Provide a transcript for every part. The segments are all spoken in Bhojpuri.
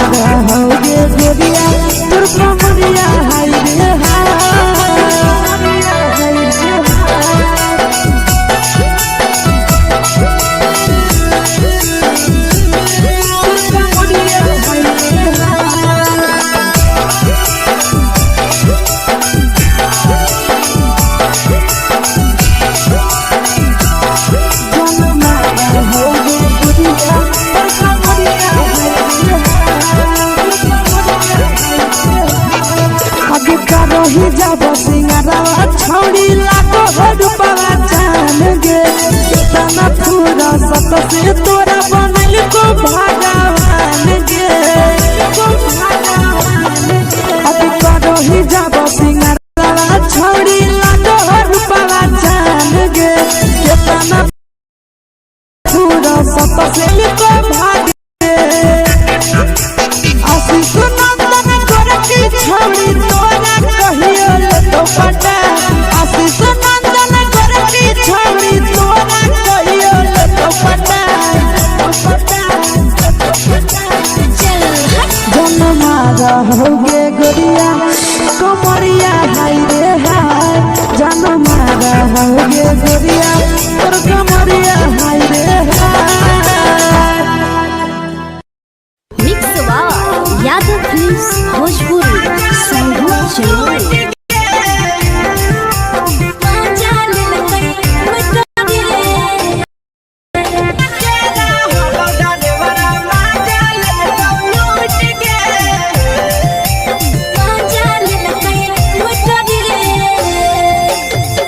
मारा होगे गोरिया तोर कमरिया हाय रे रही जब सिंगारा छौड़ी लाखों रुपया जान गे तना पूरा सत से तोरा बनल को भगवान गे अब रही जब सिंगारा छौड़ी लाखों रुपया जान गे तना पूरा सत से को भाग आशीष नंदन गोरखी छौड़ी तोरा कहियो तो पटा आशीष नंदन गोरखी छौड़ी तोरा कहियो तो पटा जन्मा रहोगे गोरिया कमरिया हाय रे हाय जन्मा रहोगे गोरिया तोर कमरिया हाय रे हाय। मिक्स वाह यादव फिल्म्स भोजपुरी संगीत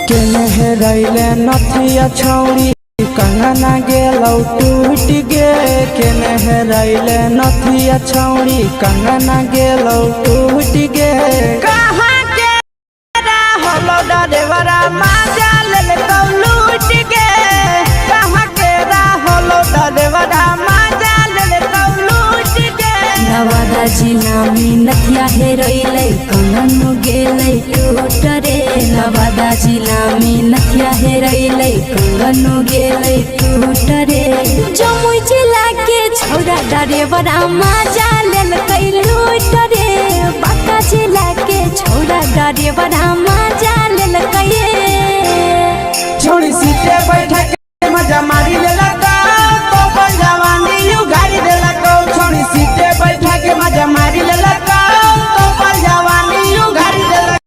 चलो रैले नथिया छौड़ी कंगना गेलौ टूट गे केने रैले नथिया छौड़ी कंगना गेलौ टूट गे कहाँ के रहलो डरेवरा माजा लेलकौ लूट गे कहाँ के रहलो डरेवरा माजा लेलकौ लूट गे नवादा जिला में नथिया हेरैलै कंगन गेलै टूट रे नवादा जिला में नथिया हेरैलै कंगन गेलै टूट रे जमुई जिला के छौड़ा डरेवरा माजा लेलकै लूट रे बांका जिला के छौड़ा डरेवरा माजा लेलकै छोड़ी सीटे बैठा के मजा मारी लेलका तो जवानी यू गाड़ी देलका छोड़ी सीटे बैठा के मजा मारी लेलका तो जवानी यू गाड़ी देलका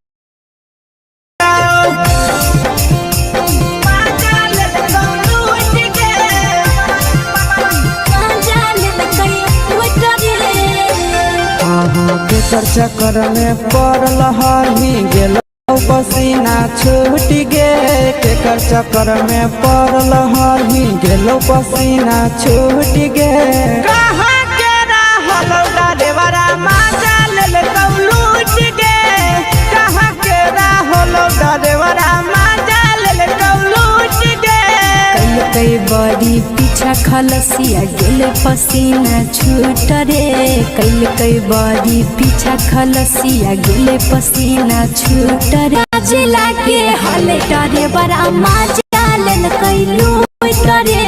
के चक्कर में पड़ल हही गेल पसीना छूट गे केकर चक्कर में पड़ल हही गेलो पसीना छूट गे कहाँ के रहलो डरेवरा माजा लेलकौ लूट गे कहाँ के रहलो डरेवरा माजा लेलकौ लूट गे कई बड़ी पीछा खलसिया गेले पसीना छूट रे कई बड़ी पीछा खलसिया गेले पसीना छूट रे जिला के हले डरे बड़ा माजा लेलकै लूट रे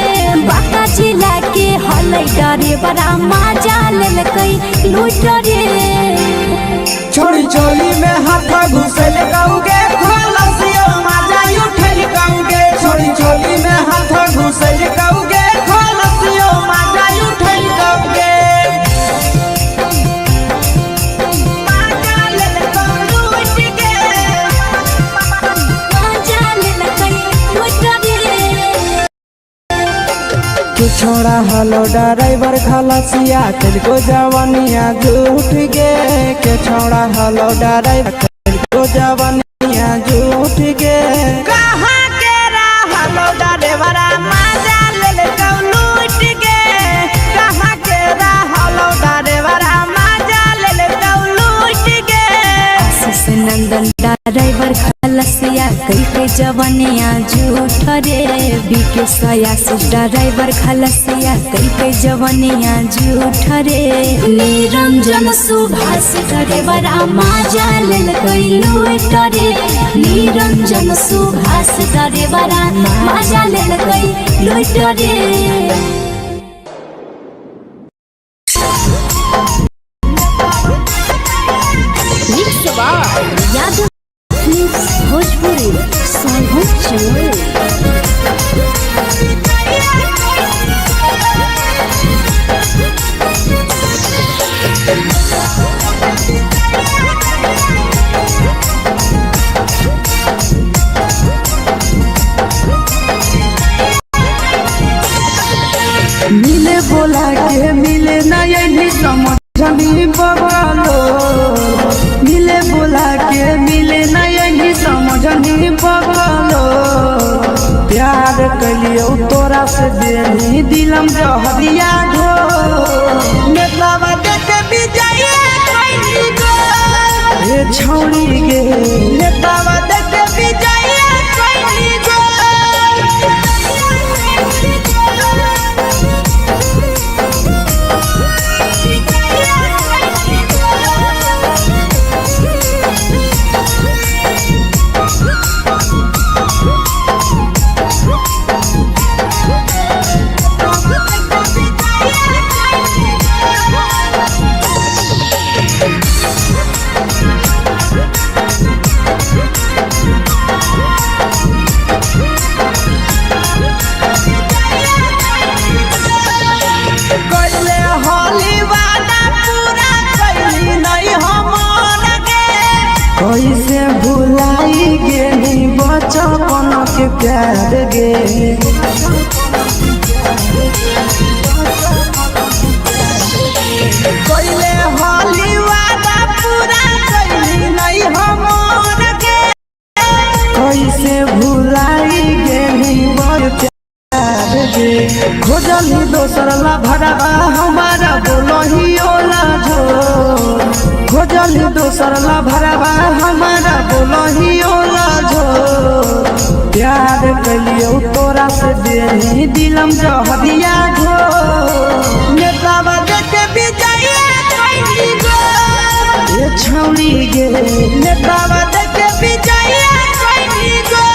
बांका जिला के हले डरे बड़ा माजा लेलकै लूट रे छोड़ी चोली में हाथ घुसल गौगे खलसियो माजा उठल गौगे छोड़ी चोली में हाथ घुसल गौगे खलसियो माजा उठल गौगे माजा लेलकै लूट गे माजा लेलकै लूट रे के छोड़ा हलो ड्राइवर खलसिया तेरे जवानिया झूठ गे के छोड़ा हलो ड्राइवर तेरे जवानिया झूठ गे कहाँ के रहलो ड्राइवर माजा लेलकौ लूट गे कहाँ के रहलो ड्राइवर माजा लेलकौ लूट गे आशीष नंदन ड्राइवर खलसिया कई के जवानिया झूठ रे बीके आशीष ड्राइवर खलसिया कई के जवानिया झूठ रे निरंजन सुभाष ड्राइवर माजा लेलकै लूट रे निरंजन सुभाष ड्राइवर माजा लेलकै लूट रे। चमोली। मिले बोला के मिले ना यही समझनी बगलो, मिले बोला के मिले ना यही समझनी बगलो। प्यार कलियो तोरा से देनी दिलम जहरिया घो, मेलावा देखे बिजाइए खैनी गो। ये छौड़ी गे मेलावा देखे बिजाइए खैनी गो। कैसे भुलाई गेली बचपन के प्यार गे, कैले होली वादा पूरा कैली नहीं हमर गे। कैसे भुलाई गेली बर प्यार गे, खोजली दोसर ला भरवा हमारा बोलही ओला झो। खोजली दोसर ला भरवा हमारा बोलही ओला झो। प्यार कलियो तोरा से देनी दिलम जहरिया घो, मेलावा देखे बिजाइए खैनी गो। ये छौड़ी गे मेलावा देखे बिजाइए खैनी गो।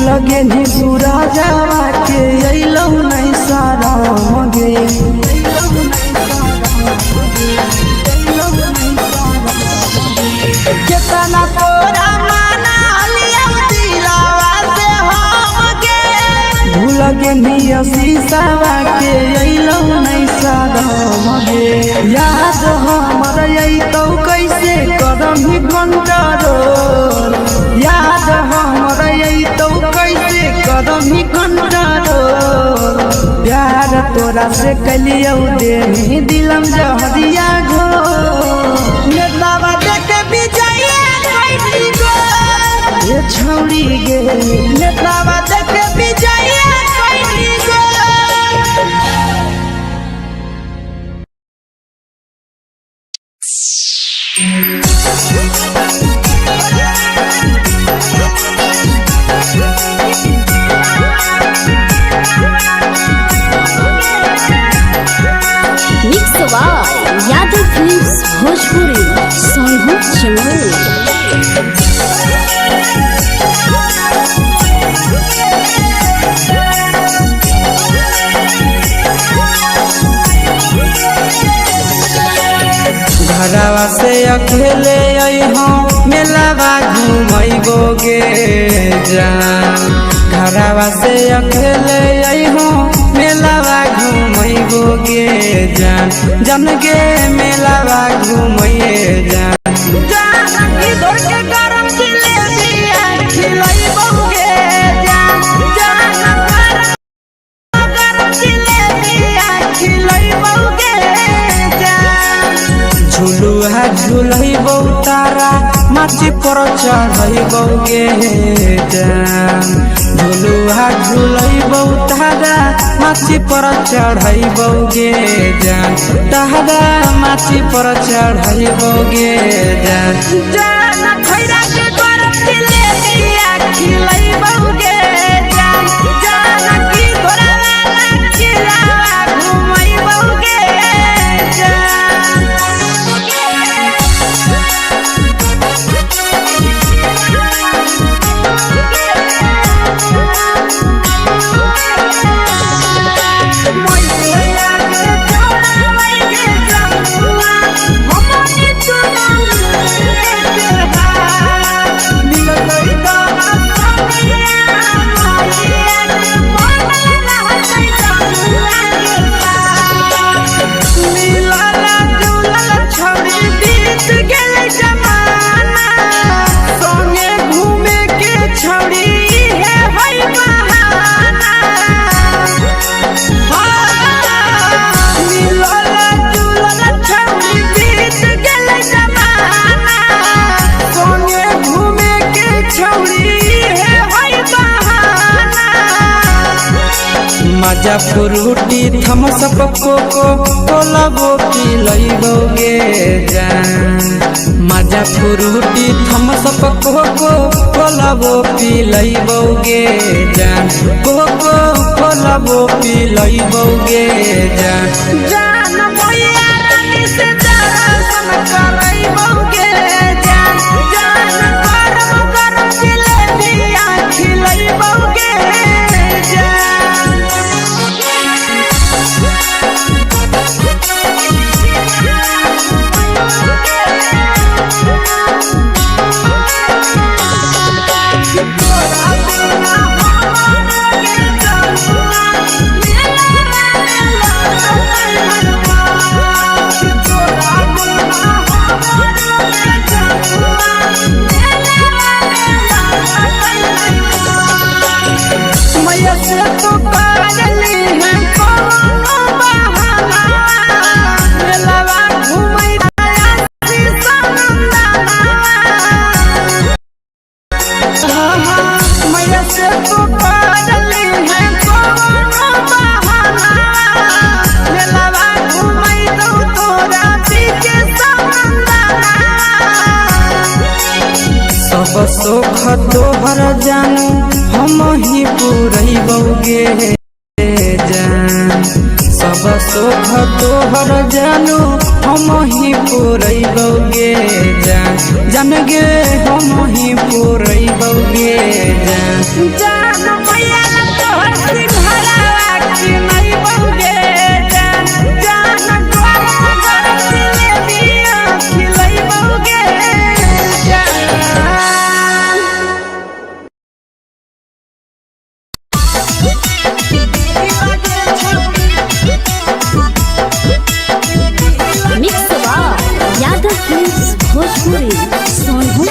लगे नी सूरजवा के अइलौ नहीं सारा मगे। केतना तोरा माना लिया दिलावा से हमके, भूल गे नी शीशावा के अइलौ नहीं सारा मगे। याद हमर अइतौ कैसे करही कंट्रोल, याद हमर अइतौ कैसे करही कंट्रोल। प्यार तोरा से कलियो देनी दिलम जहरिया घो, मेलावा देखे बिजाइए खैनी गो। ये छौड़ी गे मेलावा देखे बिजाइए खैनी गो। Mix by Yadav films Bhojpuri Sonbhadra Chamoli. घरवा से अकेले अइहो मेलावा घूमैबो गे जान। घरवा से अकेले अइहो मेलावा घूमैबो गे जान। जन गे मेलावा घूमैए जान। इधर के गरम जिलेबिया खिलैबो गे जान। गरम जिलेबिया खिलैबो गे जान। झुलुहा झुलैबो तारा माची पर चढ़ैबौगे जान झुलुआ झुलैबौ तारा माची पर चढ़ैबौगे जान तारा माची पर चढ़ैबौगे जान जान खैरा के गरम दिले दिया खिलैबौगे जान जान की तोरा वाला खिलावा घुमैबौगे मजा फ्रूटी थम्स अप कोको कोला वो पी लैबौगे जान मजा फ्रूटी थम्स अप कोको कोला वो पी लैबौगे जान कोको कोला वो पी लैबौगे जान जान भैया रानी से दर्शन करैबौगे जान जान गरम गरम जिलेबिया खिलैबौगे जान सब सुख तोहर जानू हम ही पुरैबौगे जान सब सुख तोहर जानू हम ही पुरैबौगे जान जान गे हम ही पुरैबौगे जान जान भैया तोहर सिंघारा खिलैबौगे जान जान गरम गरम जिलेबिया खिलैबौगे भोजपुरी सोनू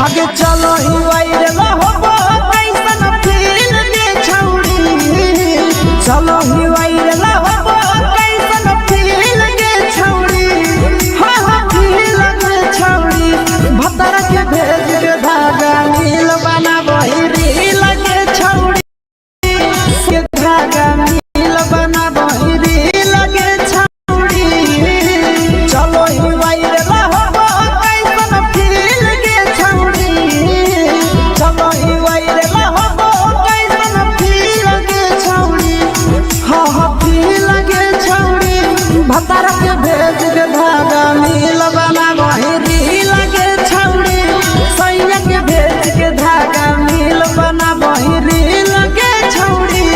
आगे चलो ही वायरल होबो कैसन फील के छौड़ी चलो ही वायरल होबो कैसन फील के छौड़ी हां हां फील के छौड़ी भतर के भेज के धागा नील बना बहिरी लगे छौड़ी के धागा नील बना बहिरी लगे छौड़ी चलो ही वायरल होबो कैसन फील के छौड़ी चलो ही वायरल होबो कैसन फील के छौड़ी हां हां फील के छौड़ी भतर के भेज के धागा नील बना बहिरी लगे छौड़ी सैया के भेज के धागा नील बना बहिरी लगे छौड़ी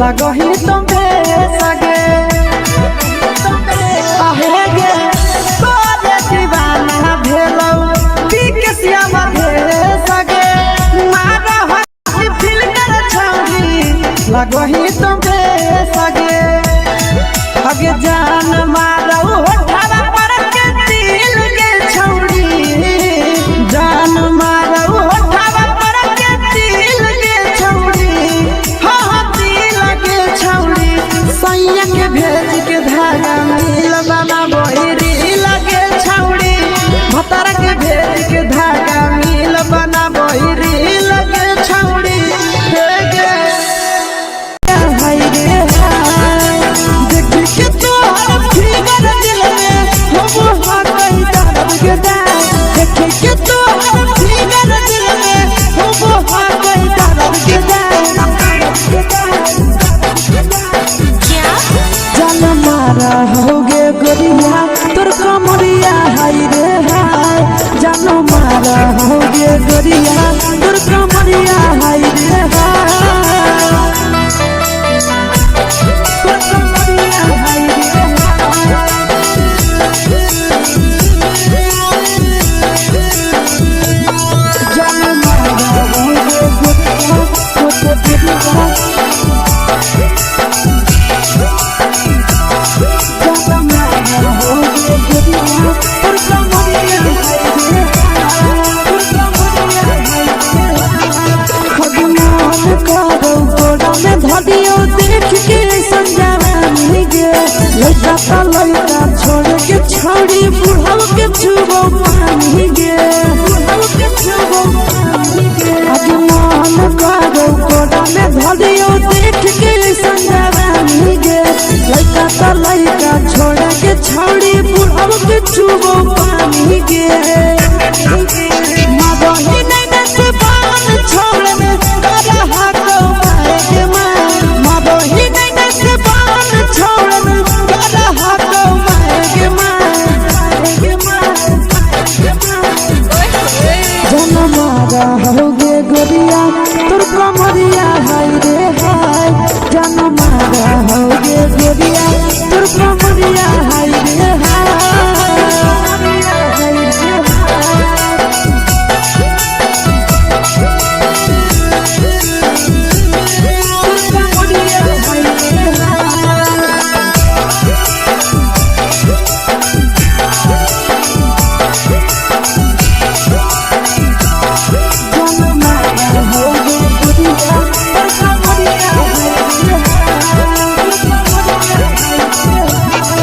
लगही तुम्हे सगे आहे गे तोरे दीवाना भेलौ बिकसिया भेले सगे मारा हसी फिल कर छौरी लगही तुम्हे सगे अगे जान मारौ होठवा पर के दिल के छौरी जान मारौ होठवा पर के दिल के छौरी हाँ दिल के छौरी सैया के भेज के धागा मिल बना बहिरी लगे छौरी भतर के भेज के धागा मिल बना बहिरी लगे छौरी हे गे हाय रे हाय देख के तोहर फिगर दिल में हम हो कहीं दर्द के दाग देख के तोहर फिगर दिल में हम हो कहीं दर्द के दाग जान मारा होगे गोरिया तोर कमरिया हाय रे हाय जान मारा होगे गोरिया तोर कमरिया हाय रे हाय तोर कमरिया हाय रे जान मारा होगे गोरिया तोर कमरिया देख के संजानी गे लड़का का लड़का छोड़ के छोड़ी बुढ़ाव के छुबो पानी गे बुढ़ाव के छुबो पानी गे आज मन करो कोड़ा में धरियो देख के संजानी गे लड़का का लड़का छोड़ के छोड़ी बुढ़ाव के छुबो पानी गे मगही नहीं नसे बान छोड़ में करा हाथो मारे के मगही नहीं नसे बान छोड़ में करा हाथो मारे के जन मारा होगे गोरिया तोर कमरिया हाय रे हाय जन मारा होगे गोरिया तोर कमरिया हाय रे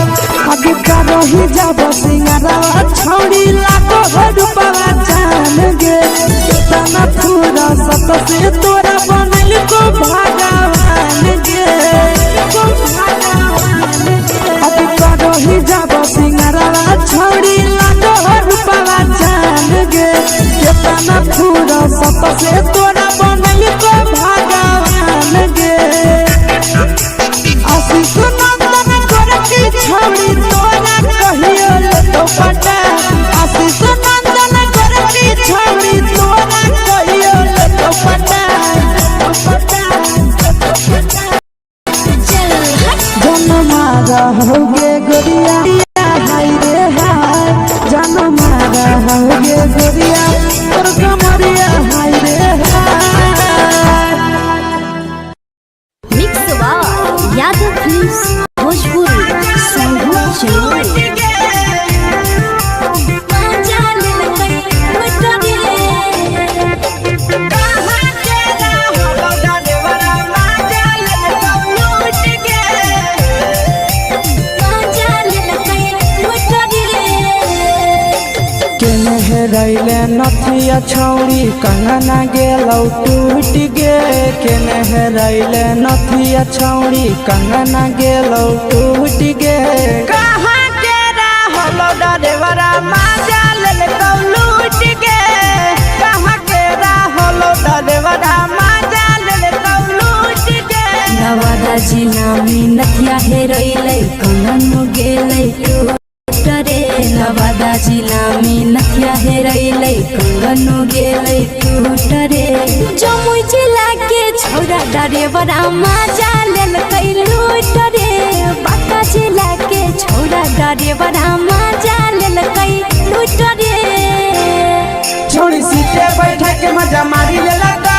रही जब सिंगारा छोड़ी लाखों रुपया जान गे कितना पूरा सत से तोरा बनल को भगवान गे अब रही जब सिंगारा छोड़ी लाखों रुपया जान गे कितना पूरा सत से तोरा बनल को भगवान गे आशीष नंदन करके छोड़ी तोरा कहियो तो पटा आशीष नंदन करके छोड़ी तोरा कहियो तो पटा जन मारा होगे गोरिया हाय रे हाय जन मारा होगे गोरिया तोर कमरिया हाय रे हाय मिक्स यादव फिल्म्स भोजपुरी संगीत चैनल रैले नथिया छौड़ी कंगना गेलौ टूट गे केने रैले नथिया छौड़ी कंगना गेलौ टूट गे कहाँ के रहलो डरेवरा माजा लेलकौ लूट गे कहाँ के रहलो डरेवरा माजा लेलकौ लूट गे नवादा जिला में नथिया हेरैलै कंगन गेलै टूट रे नवादा जिला में नथिया हेरैलै कंगन गेलै टूट रे जमुई जिला के छौरा ड्राइवरा मजा लेल कई लूट रे बाका जिला के छौरा ड्राइवरा मजा लेल कई लूट रे छोड़ी सीटे बैठा के मजा मारी लेला तो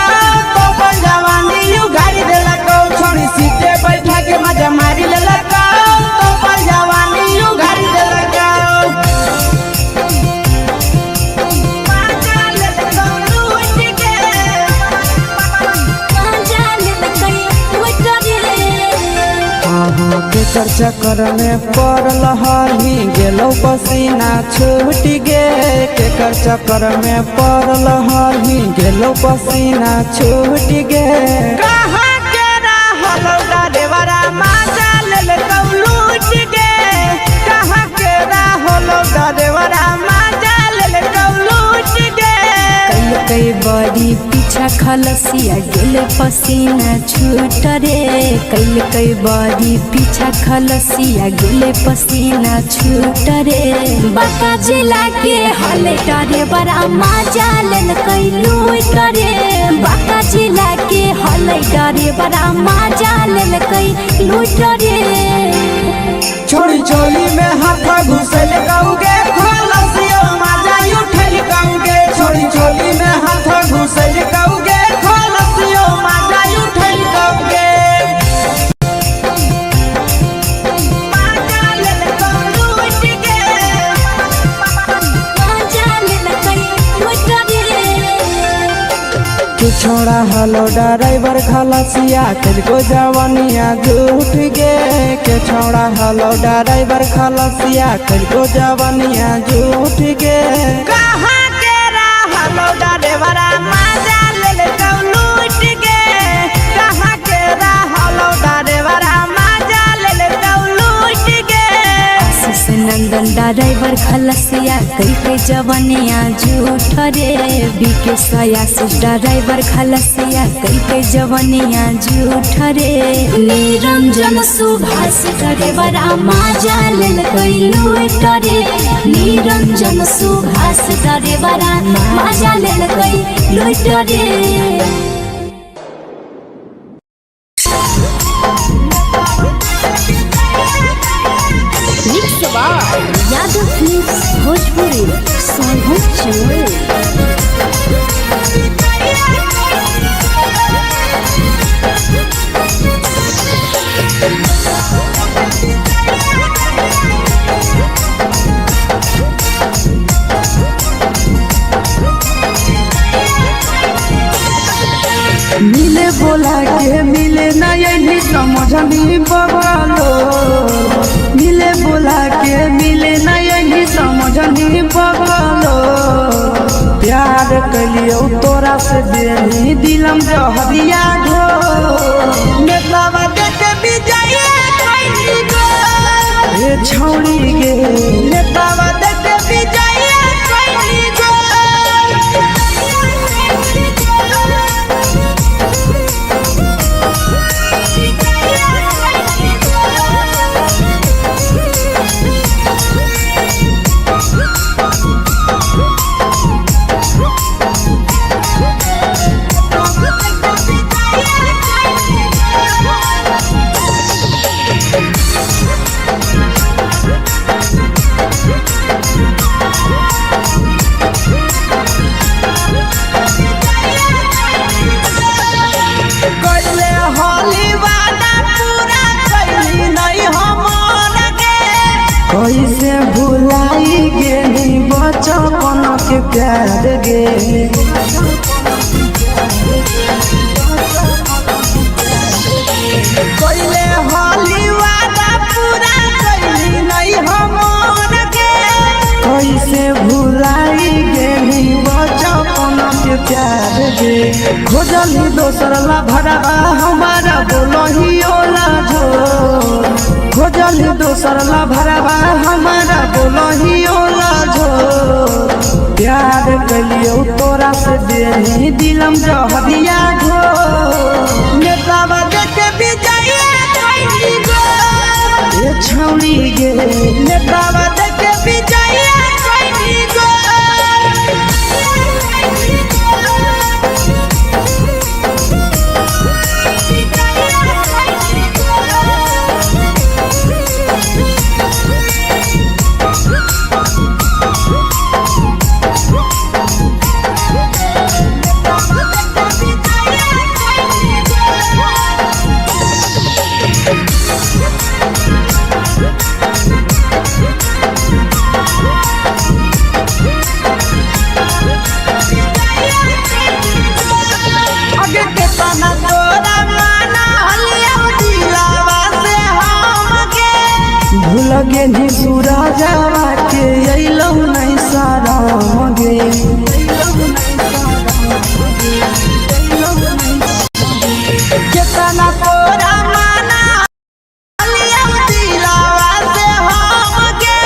अपन जवानी यू गाड़ी देला को छोड़ी सीटे बैठा के मजा मारी लेला तो अपन जवानी यू गाड़ी देला को के चक्कर में पड़ल हही गेलो पसीना छूट गे के चक्कर में पड़ल हही गेलो पसीना छूट गे कहाँ के रहल ड्राइवरा मजा लेल लूट गे कहाँ के रहल ड्राइवरा मजा लेल लूट गे कई बड़ी पीछा खलसिया गेले पसीना छूट रे कई बड़ी पीछा खलसिया गेले पसीना छूट रे बाका जिला के हले डरे बड़ा मजा लेल कई लूट रे बाका जिला के हले डरे बड़ा मजा लेल कई लूट रे छोड़ी चोली में हाथ घुसल गौगे खलसियो मजा उठल गौगे छोड़ी चोली में हाथ घुसल गौगे खलसियो मजा उठल गौगे छोड़ा हलो ड्राइवर खलसिया को जवानिया झूठ गे के छोड़ा हलो ड्राइवर खलसिया को जवानिया झूठ गे कहाँ के हलो ड्राइवर मजा लेल लूट गे कहाँ के हलो ड्राइवर मजा लेल लूट गे नंदन ड्राइवर खलसिया कई जवानिया झूठ रे बीके आशीष ड्राइवर खलसिया कई जवानिया झूठ रे निरंजन सुभाष ड्राइवर मजा लेल कई लूट रे निरंजन सुभाष ड्राइवर मजा लेल कई लूट रे यादव फिल्म्स भोजपुरी मिले बोला के मिले ना यही समझनी बवालो मिले बोला के मिले ना यही समझनी बवालो प्यार कलियो तोरा से बेनी दिलम जहरिया घो नेतावा देखे विजय कैली गो ये छौड़ी गे नेतावा देखे विजय कैली गो कैसे भुलाई गेली बचपन के प्यार गे कैले होली वादा पूरा कैली नहीं हमर गे कैसे भुलाई गेली बचपन के प्यार गे खोजली दोसर ला भरवा हमारा बोलही ओला झो खोजली दोसर ला भरवा हमारा बोलही ओला झो प्यार कलियो तोरा से बेनी दिलम जहरिया घो नेतावा देखे विजय कैली गो ये छौड़ी गे नेतावा देखे विजय कैली गो लगे नी सूरजवा के अइलौ नहीं साराम गे कितना तोरा माना लिया दिलावा से हम गे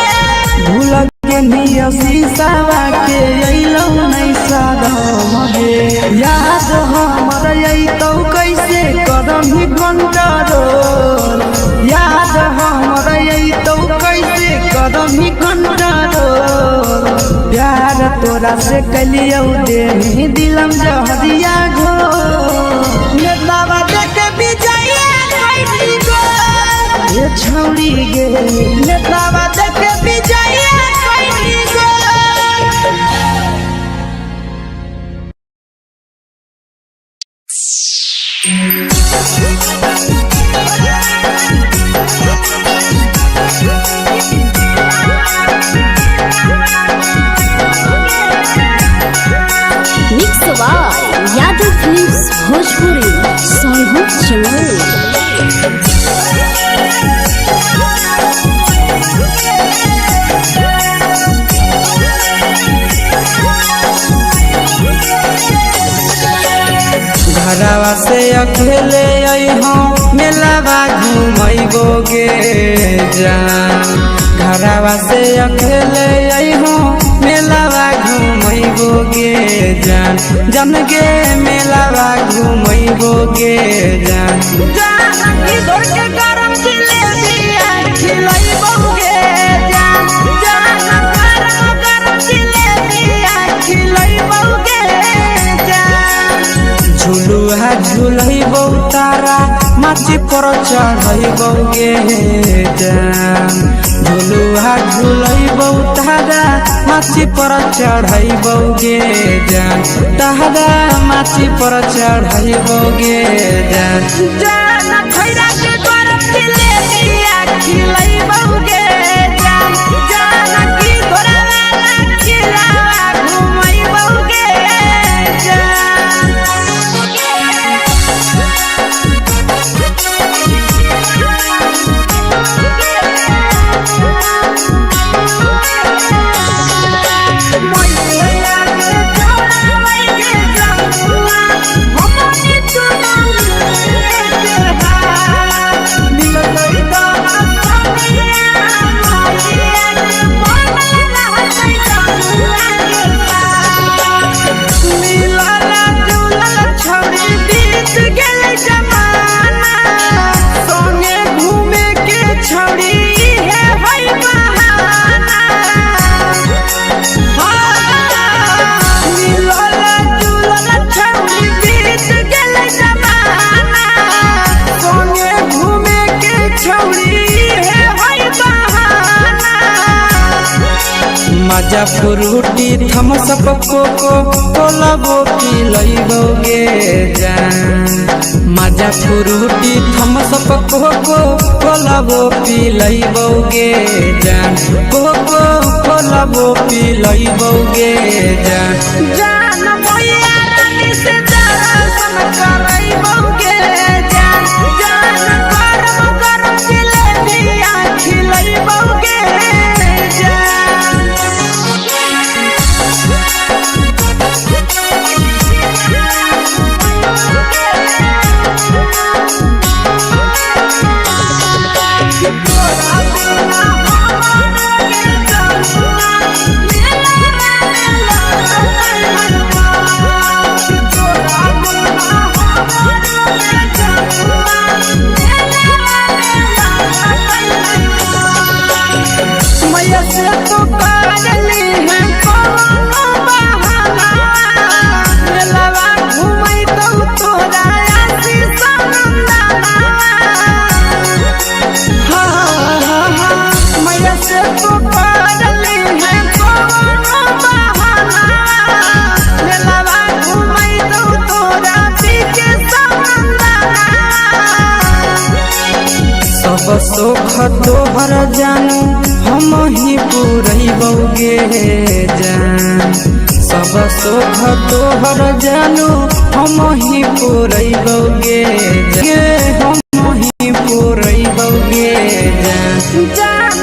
भूल के नी शीशावा के अइलौ नहीं साराम गे याद हमर अइतौ कैसे करम ही कंट्रोल याद हमर अइतौ कैसे करम ही कंट्रोल प्यार तोरा से कलियौ दे दिलम जहरिया घो नेतावा देख विजय कैली गो ये छौरी गे नेतावा देख विजय कैली गो mix by Yadav films Bhojpuri Sonu channel. घरवा से अकेले अइहो मेलावा घुमैबो गे जान घरवा से अकेले अइहो मेलावा घुमैबो गे जान जन गे मेलावा घुमैबो गे जान जान इधर के गरम जिलेबिया खिलैबो गे जान जान गरम जिलेबिया खिलैबो गे जान झुलुहा झुलैबो तारा माची पर चढ़ैबो गे जान झुलुहा झुलैबो तारा माची पर चढ़ैबो गे जान तारा माची पर चढ़ैबो गे जान जान खैरा के गरम जिलेबिया खिलैबो गे जान जान की घोड़ावाला खिलावा घुमैबो गे जान मजा फ्रूटी थमसप कोको कोलाबो पिलैबो गे जान मजा फ्रूटी थमसप कोको कोलाबो पिलैबो गे जान कोको कोलाबो पिलैबो गे जान जान भैया रानी से दर्शन करैबो गे जान जान गरम गरम जिलेबिया खिलैबो गे जान सब सुख तोहर जानू हम ही पूरैबो गे जान सब सुख तोहर जानू हम ही पूरैबो गे हम ही पूरैबो गे जान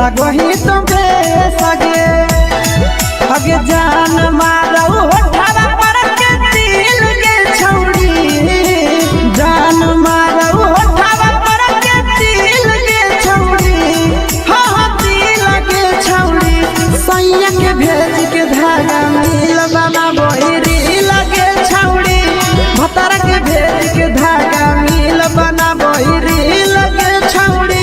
लगो ही तो बेसगे अगे जान मारो होठवा पर के दिल के छौड़ी जान मारो होठवा पर के दिल के छौड़ी हाँ दिल के छौड़ी सैया के भेज के धागा मिल बना बोहिरी लगे छौड़ी भतार के भेज के धागा मिल बना बोहिरी लगे छौड़ी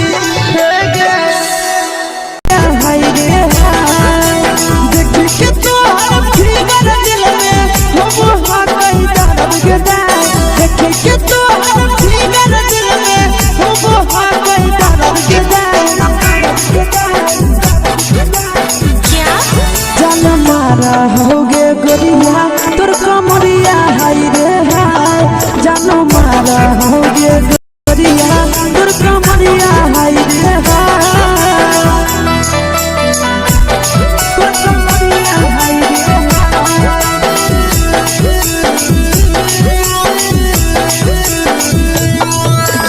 जान मारा होगे गोरिया तोर कमरिया हाय रे हाय जान मारा होगे गोरिया तोर कमरिया हाय रे हाय तोर कमरिया हाय रे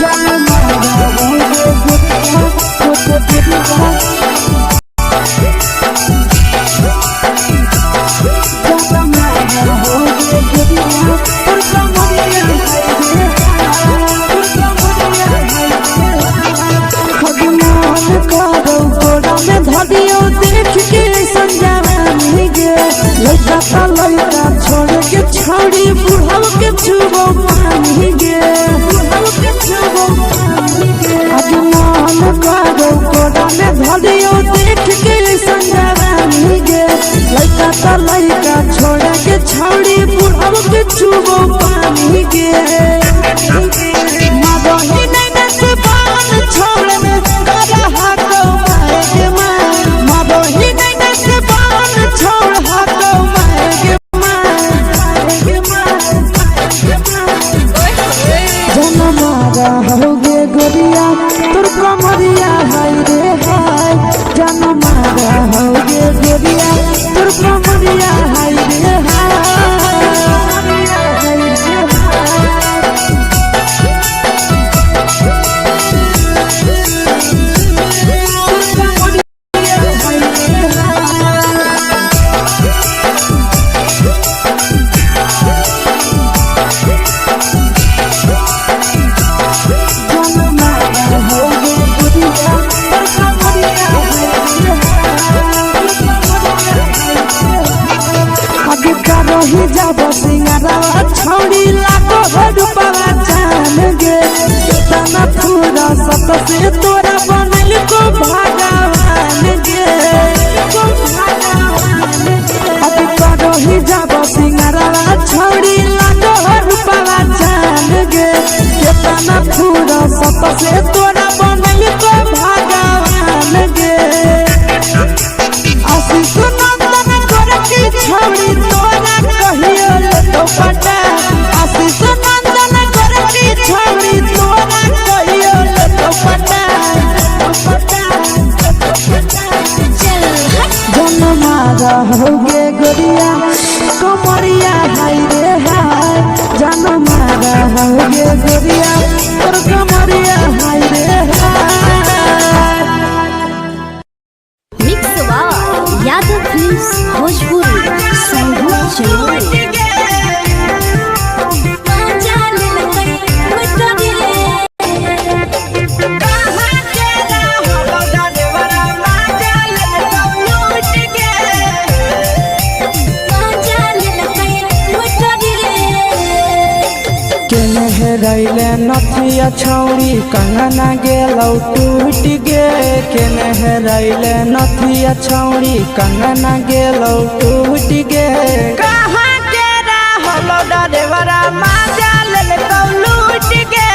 जान मारा होगे गोरिया तोर कमरिया देख के संजानी गे लड़का छोड़ के छौड़ी बुढ़ाव के छुबो पानी गे आज मन करो कोड़ा में धरियो देख के संजानी गे लड़का छोड़ के छौड़ी बुढ़ाव के छुबो पानी गे मदही नहीं नस पान छोड़ में करा हाथों मारे मदही नहीं नस पान छोड़ हाथों मारे जन मारा होगे गोरिया तोर कमरिया हाय रे हाय जन मारा होगे गोरिया तोर कमरिया हाय रे हाय ही जब सिंगारा छौड़ी लागो रुपवा जान गे तना पूरा सत से तोरा बनल को भगवान गे अब करो ही जब सिंगारा छौड़ी लागो रुपवा जान गे तना पूरा सत से तोरा बनल को भगवान गे आशीष नंदन कर की छौड़ी तोरा कहियो तो पटा आशीष नंदन कर की छौड़ी तोरा कहियो तो पटा जन मारा होगे गोरिया कमरिया हाय रे हाय जन मारा होगे गोरिया तोर कमरिया हाय रे हाय मिक्स वाह यादव फिल्म्स भोजपुरी संगीत चलो रैले नथिया छौड़ी कंगना गेलौ टूट गे केने रैले नथिया छौड़ी कंगना गेलौ टूट गे कहाँ के रहलो डरेवरा माजा लेलकौ लूट गे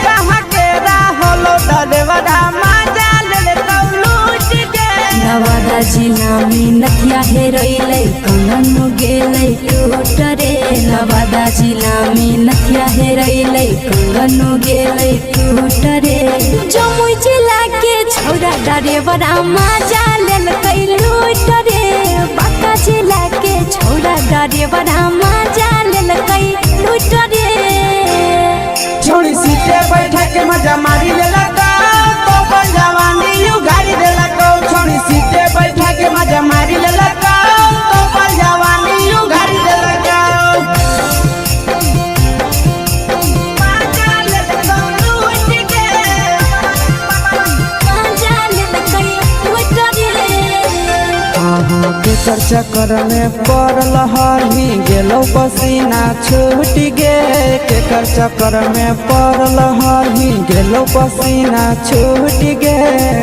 कहाँ के रहलो डरेवरा माजा लेलकौ लूट गे नवादा जिला में नथिया हेरैलै कंगन गेलै टूट रे नवादा जिला में नथिया हेरैलै कंगन गेलै टूट रे जमुई जिला के छौड़ा डरेवरा माजा लेलकै लूट रे बांका जिला के छौड़ा डरेवरा माजा लेलकै लूट रे छोड़ी सीटे बैठा के मजा मारी लेलकौ तो जवानी यू गाड़ी देलकौ केकर चक्कर में पड़ल हही गेलो पसीना छूट गे। केकर चक्कर में पड़ल हही गेलो पसीना छूट गे।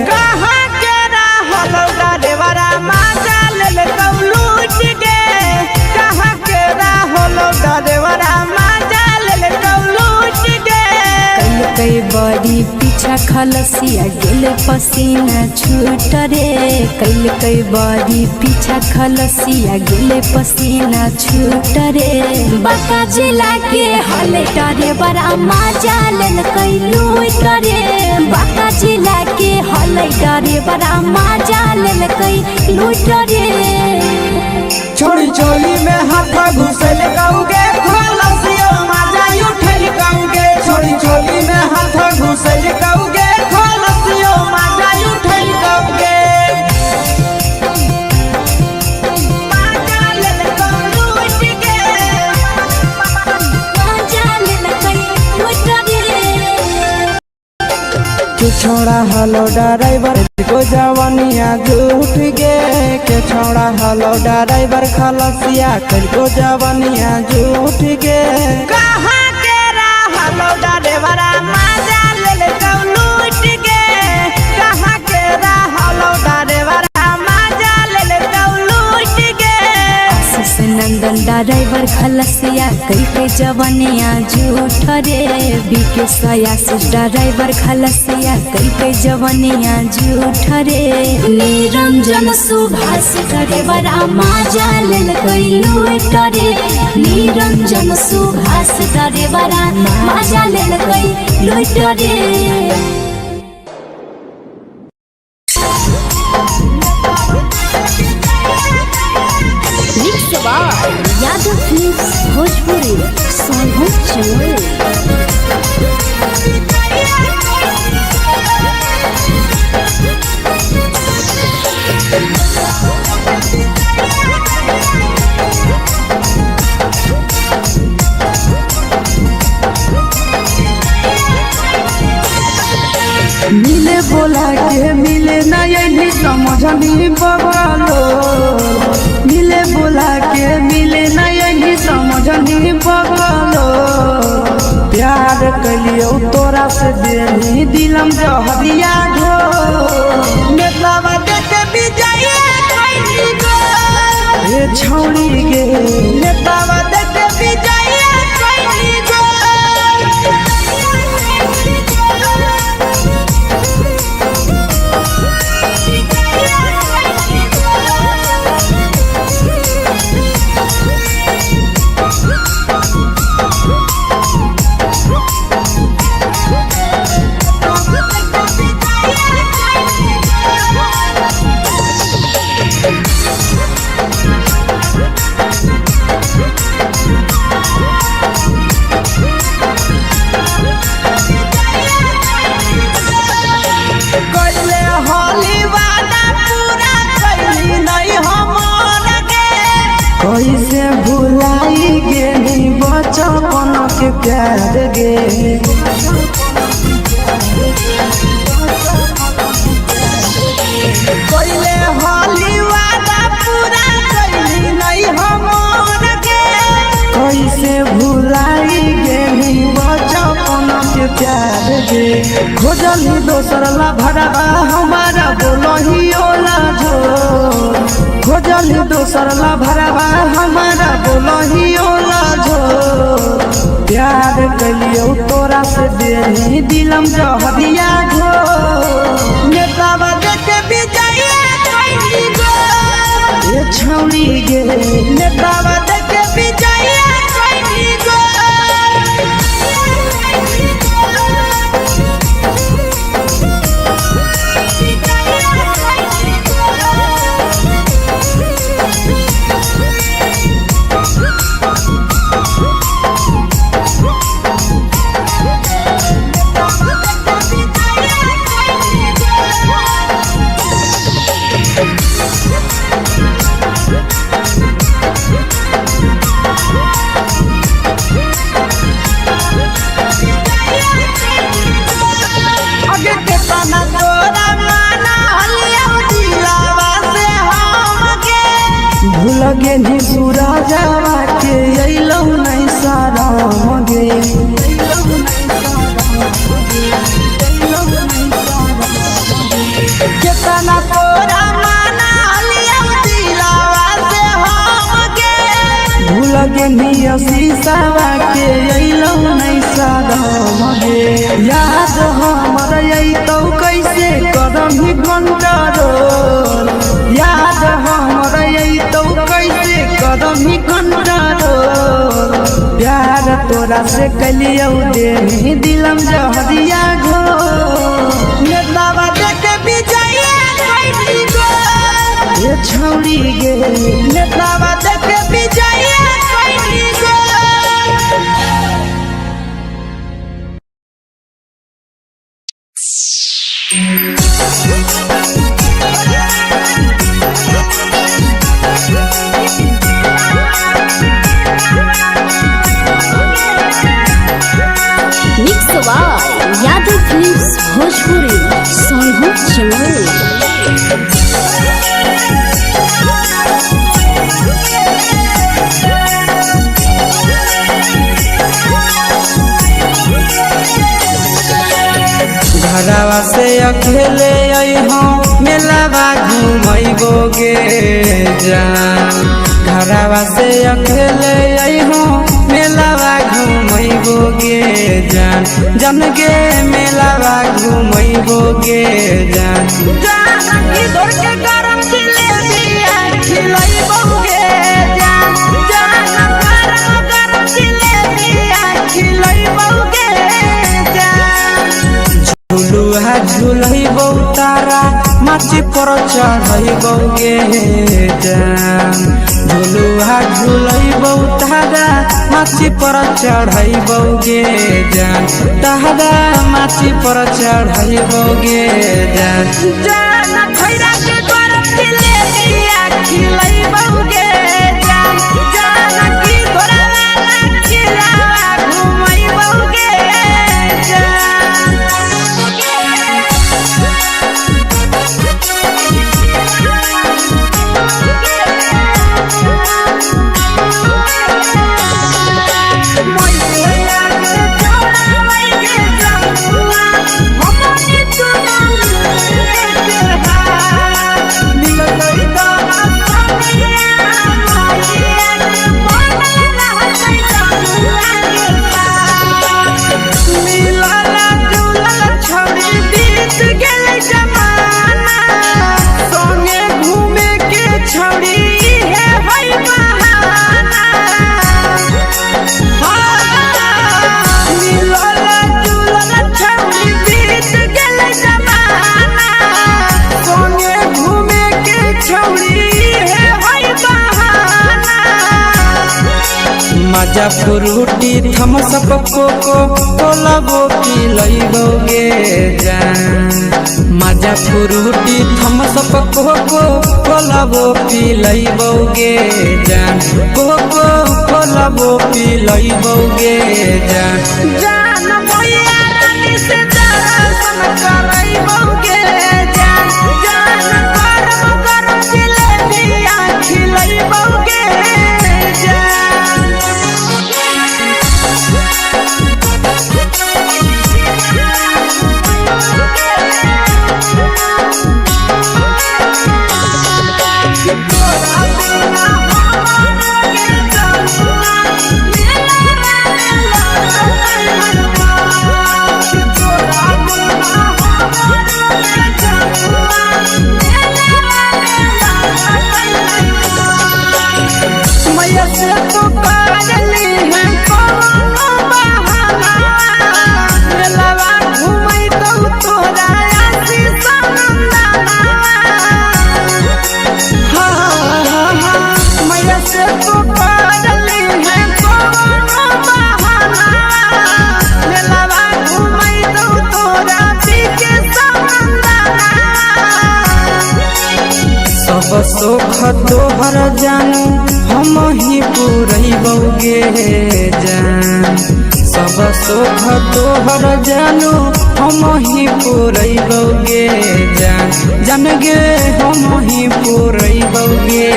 कहाँ के रहल डरेवरा माजा लेल लूट गे। कहाँ के रहल डरेवरा माजा लेल लूट गे। कई बड़ी पीछा खलसिया गेले पसीना छूट रे। कई बड़ी पीछा खलसिया गेले पसीना छूट रे। बाका जिला के हले डरे बड़ा मजा लेल कई लूट रे। बाका जिला के हले डरे बड़ा मजा लेल कई लूट रे। छोड़ी चोली में हाथ घुसल गाऊगे खलसिया मजा उठल गाऊगे। छोड़ी चोली में हाथ घुसल गाऊगे खलसिया मजा उठल गाऊगे। के छोड़ा हलो ड्राइवर को जवानिया झूठ गे। के छोड़ा हलो ड्राइवर खलसिया को जवानिया झूठ गे। कहाँ के रहलो ड्राइवरा मजा लेल लूट गे। कहाँ के रहलो ड्राइवरा मजा लेल लूट गे। आशीष नंदन ड्राइवर खलसिया कई जवानिया झूठ रे। बीके आशीष ड्राइवर खलसिया कई जवानिया झूठ रे। निरंजन सुभाष ड्राइवर मजा लेल कई लूट रे। निरंजन सुभाष ड्राइवर मजा लेल कई लूट रे। यादव फिल्म्स भोजपुरी सोनू चोर। मिले बोला के मिले ना यही समझनी बगलो। मिले बोला के मिले ना यही समझनी बगलो। प्यार कलियो तोरा से देनी दिलम जहरिया घो। नेतावा देते विजय कैली गो। ए छौड़ी गे नेतावा देते विजय कैली गो। कैसे भुलाई गेली बचपन के प्यार गे। कैले होली वादा पूरा कैली नहीं हमर गे। कैसे भुलाई गेली बचपन के प्यार गे। खोजली दोसर ला भरवा हमारा बोलही ओला झो। खोजली दोसर ला भरवा हमारा बोलही ओला झो। प्यार कलियो तोरा से देनी दिलम जहरिया घो। नेतावा देते विजय कैली गो। ए छौड़ी गे नेतावा देते विजय कैली गो। पिया शीशावा के अइलौ नहीं सादम गे याद हमर अइतौ कैसे करम ही कंट्रोल याद हमर अइतौ कैसे करम ही कंट्रोल प्यार तोरा से कलियौ दे दिलम जहरिया घो नेतावा देखे विजया कैली गो ये छौरी गे नेतावा देखे विजया कैली गो। Mix by Yadav films Bhojpuri Sonu Chamoli. घरवा से अकेले अइहो मेलावा घूमैबो गे जान घरवा से अकेले अइहो मेलावा घूमैबो गे जान जन गे मेलावा घूमैबो गे जान जान की दौड़ के गरम जिलेबिया खिलैबो गे जान जान गरम जिलेबिया खिलैबो गे जान झुलुहा झुलैबौ तारा माची पर चढ़ैबौ गे जान झुलुहा झुलैबौ तारा माची पर चढ़ैबौ गे जान तारा माची पर चढ़ैबौ गे जान जान खैरा के गरम जिलेबिया खिलैबौ गे जान जान की घोड़ावाला खिलावा घुमैबौ गे जान। मजा फ्रूटी थम्स अप कोको कोलाबो पिलैबौ गे जान मजा फ्रूटी थम्स अप कोको कोलाबो पिलैबौ गे जान कोको कोलाबो पिलैबौ गे जान जान भैया रानी से दर्शन करैबौ गे जान जान गरम गरम जिलेबिया खिलैबौ गे जान। सोख तोहर जानू हम ही पुरैबौ गे जान सब सोख तोहर जानू हम ही पुरैबौ गे जान जान गे हम ही पुरैबौ गे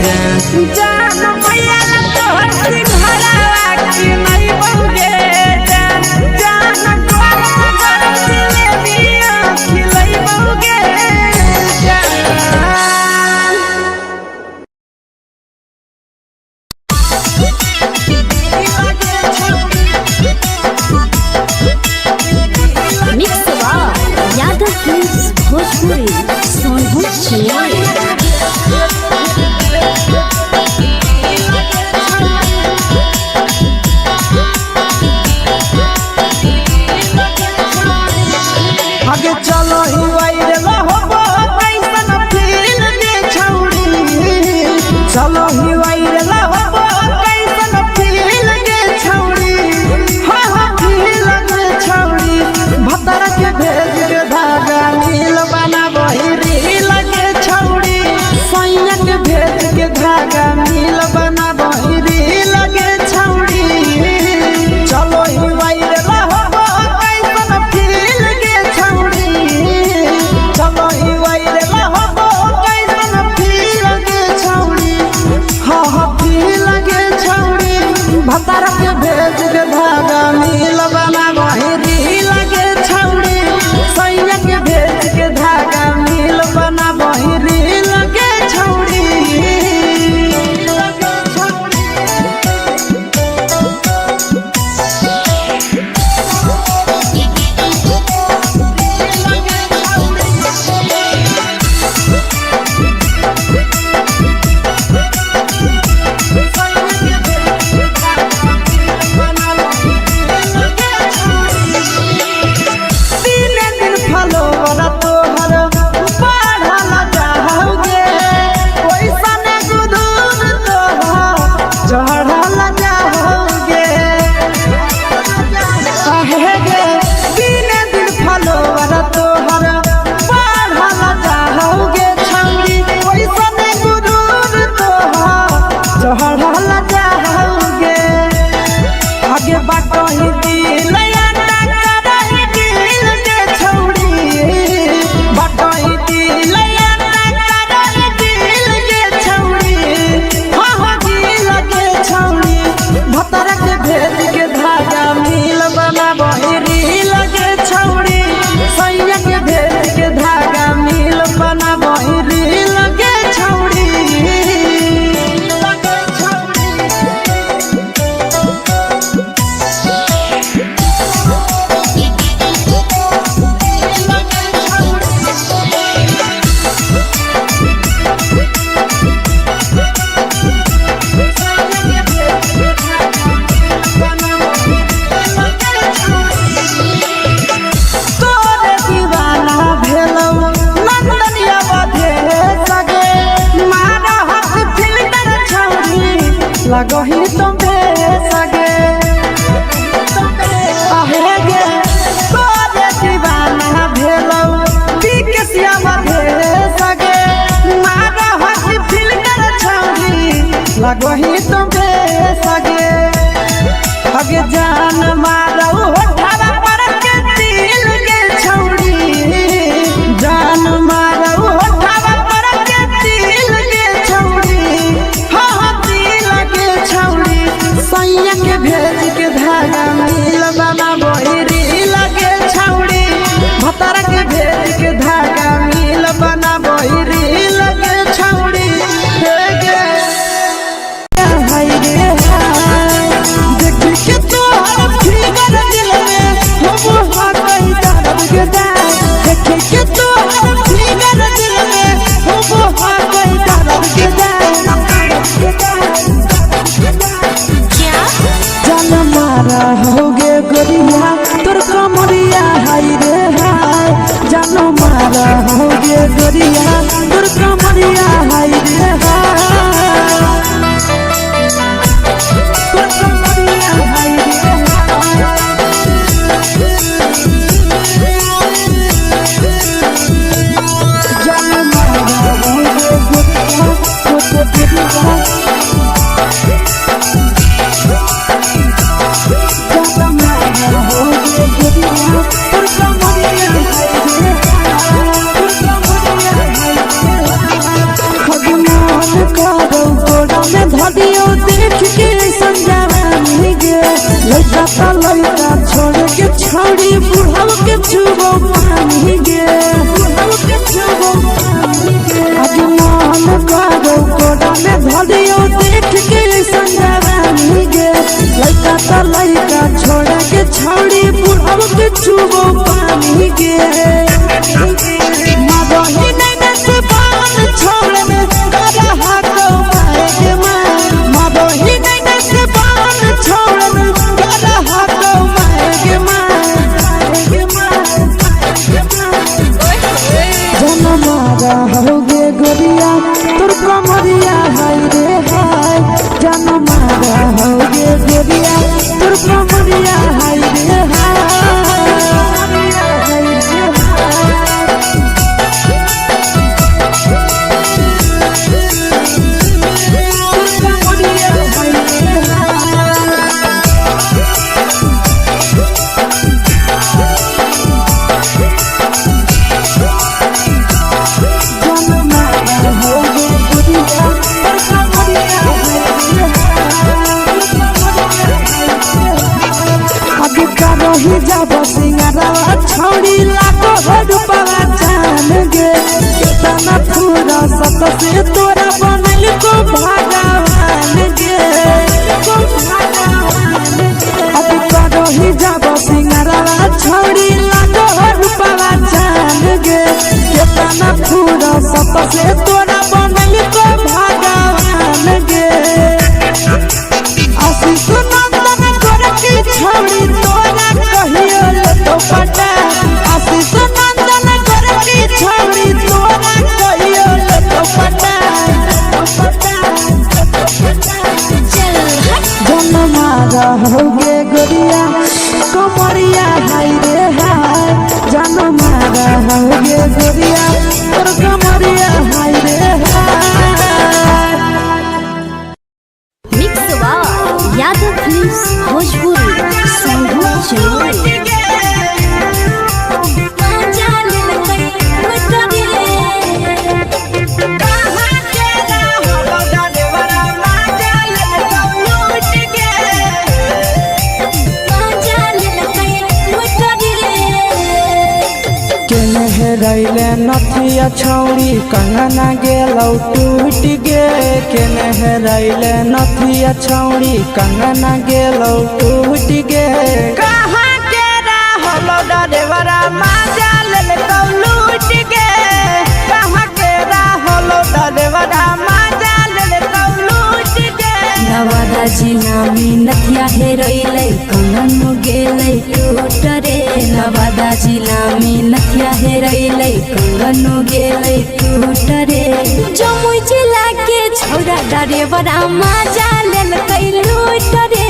जान जान भैया तोहर सिंघरावा की नहीं बौगे जान जान गरम गरम जिलेबिया खिलैबौ गे जान। भोजपुरी सोनू आगे चलो ही वायरल हो कैसन फील दे छौड़ी चलो ही वायरल हो कैसन फील दे छौड़ी हाँ फील दे छौड़ी भतर के भेज के धागा नील बना वही रील के छौड़ी सैया के भेज के धागा नील बना वही रील के छौड़ी चलो ही वायरल हो कैसन फील दे छौड़ी चलो ही वायरल हो कैसन फील दे छौड़ी हाँ फील के छौड़ी भतर के भेज के धागा नील बना वही रील के छौड़ी सैया के भेज के धागा नील बना वही रील के छौड़ी आगे बाटो ही दिल दे छौड़ी बाटो ही दिल दे छौड़ी हाँ दिल के छौड़ी भतर के भेज के धागा मिल बना वही रील के छौड़ी सैया के भेज के धागा मिल बना वही रील के छौड़ी लगो ही तुम्हे सगे आहे गे तोरे दीवाना भेलो बिकसिया मधे सगे मारा हसी फिल्टर छौड़ी लगो ही तुम्हे सगे अगे जान मारो होठवा पर के दिल के छौड़ी जान मारो होठवा पर के दिल के छौड़ी हाँ छौड़ी सैया के भेज के धागा मिल बना वही रील के छौड़ी भतर के भेज के धागा मिल बना वही रील के छौड़ी देख के तो फिगर दिल में हो गई दर्द के देख के तो फिगर दिल में हो गई दर्द के जान मारा होगे गोरिया तोर कमरिया हाय रे हाय जान मारा होगे गोरिया तोर कमरिया हाय रे हाय तोर कमरिया हाय रे जान मारा होगे गोरिया तोर कमरिया धदियो देख के संजावानी गे लइका लइका छोड़ के छौड़ी बुढ़ाव के छुबो पानी गे बुढ़ाव के छुबो पानी गे आज मन करो कोडा में धदियो देख के संजावानी गे लइका लइका छोड़ के छौड़ी बुढ़ाव के छुबो पानी गे सबसे तोरा बनल को भगवान गे अब करो ही जब सिंगारा छोड़ी लागो रूपवा जान गे केतना पूरा सबसे तोरा बनल को भगवान गे आशीष नंदन गोरखी छोड़ी तोरा कहियो तो पटा आशीष नंदन गोरखी छोड़ी तोरा कहियो तो पटा जन्मा रहोगे गोरिया कमरिया हाय रे हाय जन्मा रहोगे गोरिया तोर कमरिया हाय रे हाय। Mix by Yadav films Bhojpuri संगीत चैनल। रैले नथिया छौड़ी कंगना गेलौ टूट गे केने रैले नथिया छौड़ी कंगना गेलौ टूट गे कहाँ के रहलो डरेवरा माजा लेलकौ लूट गे कहाँ के रहलो डरेवरा माजा लेलकौ लूट गे नवादा जिला में नथिया हेरैलै कंगन गेलै टूट रे नवादा जिला में नथिया हेरैलै कंगन गेलै टूट रे जमुई जिला के छौड़ा डरेवरा माजा लेलकै लूट रे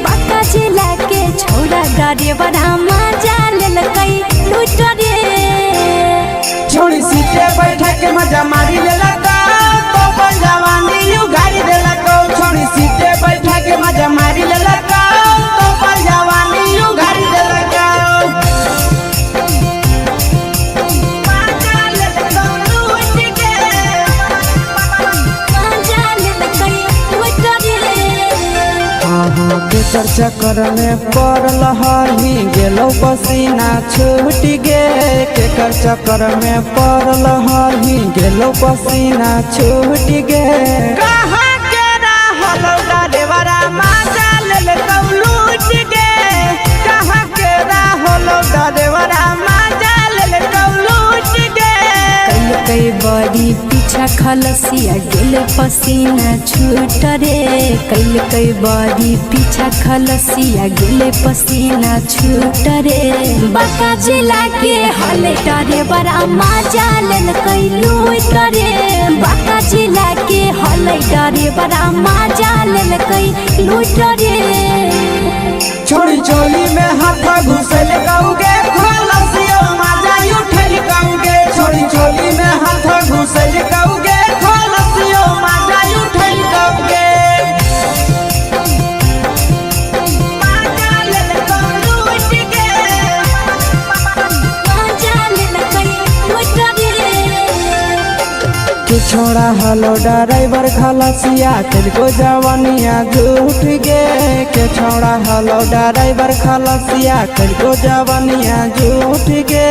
बांका जिला के छौड़ा डरेवरा माजा लेलकै लूट रे छोड़ी सीटे बैठा के मजा मारी लेलकौ तो अपन जवानी यू गाड़ी देलकौ छोड़ी सीटे बैठा के मजा मारी लेलकौ तो अपन जवानी यू गाड़ी देलकौ केकर चक्कर में पड़ल हही गेलो पसीना छूट गे केकर चक्कर में पड़ल हही गेलो पसीना छूट गे कहाँ के रहलो डरेवरा माजा लेलकौ लूट गे कहाँ के रहलो डरेवरा माजा लेलकौ लूट गे कई बड़ी पीछा खलसिया गेल पसीना छूट रे कई बड़ी पीछा खलसिया गेल पसीना छूट रे बांका जिला के हले डरे बड़ा माजा लेलकै लूट रे बांका जिला के हले डरे बड़ा माजा लेलकै लूट रे छोड़ी चोली में हाथ घुसल गौगे खलसियो माजा उठल गौगे छोड़ी चोली में हाथ घुसल गौगे खलसियो माजा उठल गौगे माजा लेलकौ लूट गे माजा लेलकै लूट रे के छोड़ा हलो ड्राइवर खलसिया तेलको जवानिया झूठ गे के छोड़ा हलो ड्राइवर खलसिया तेलको जवानिया झूठ गे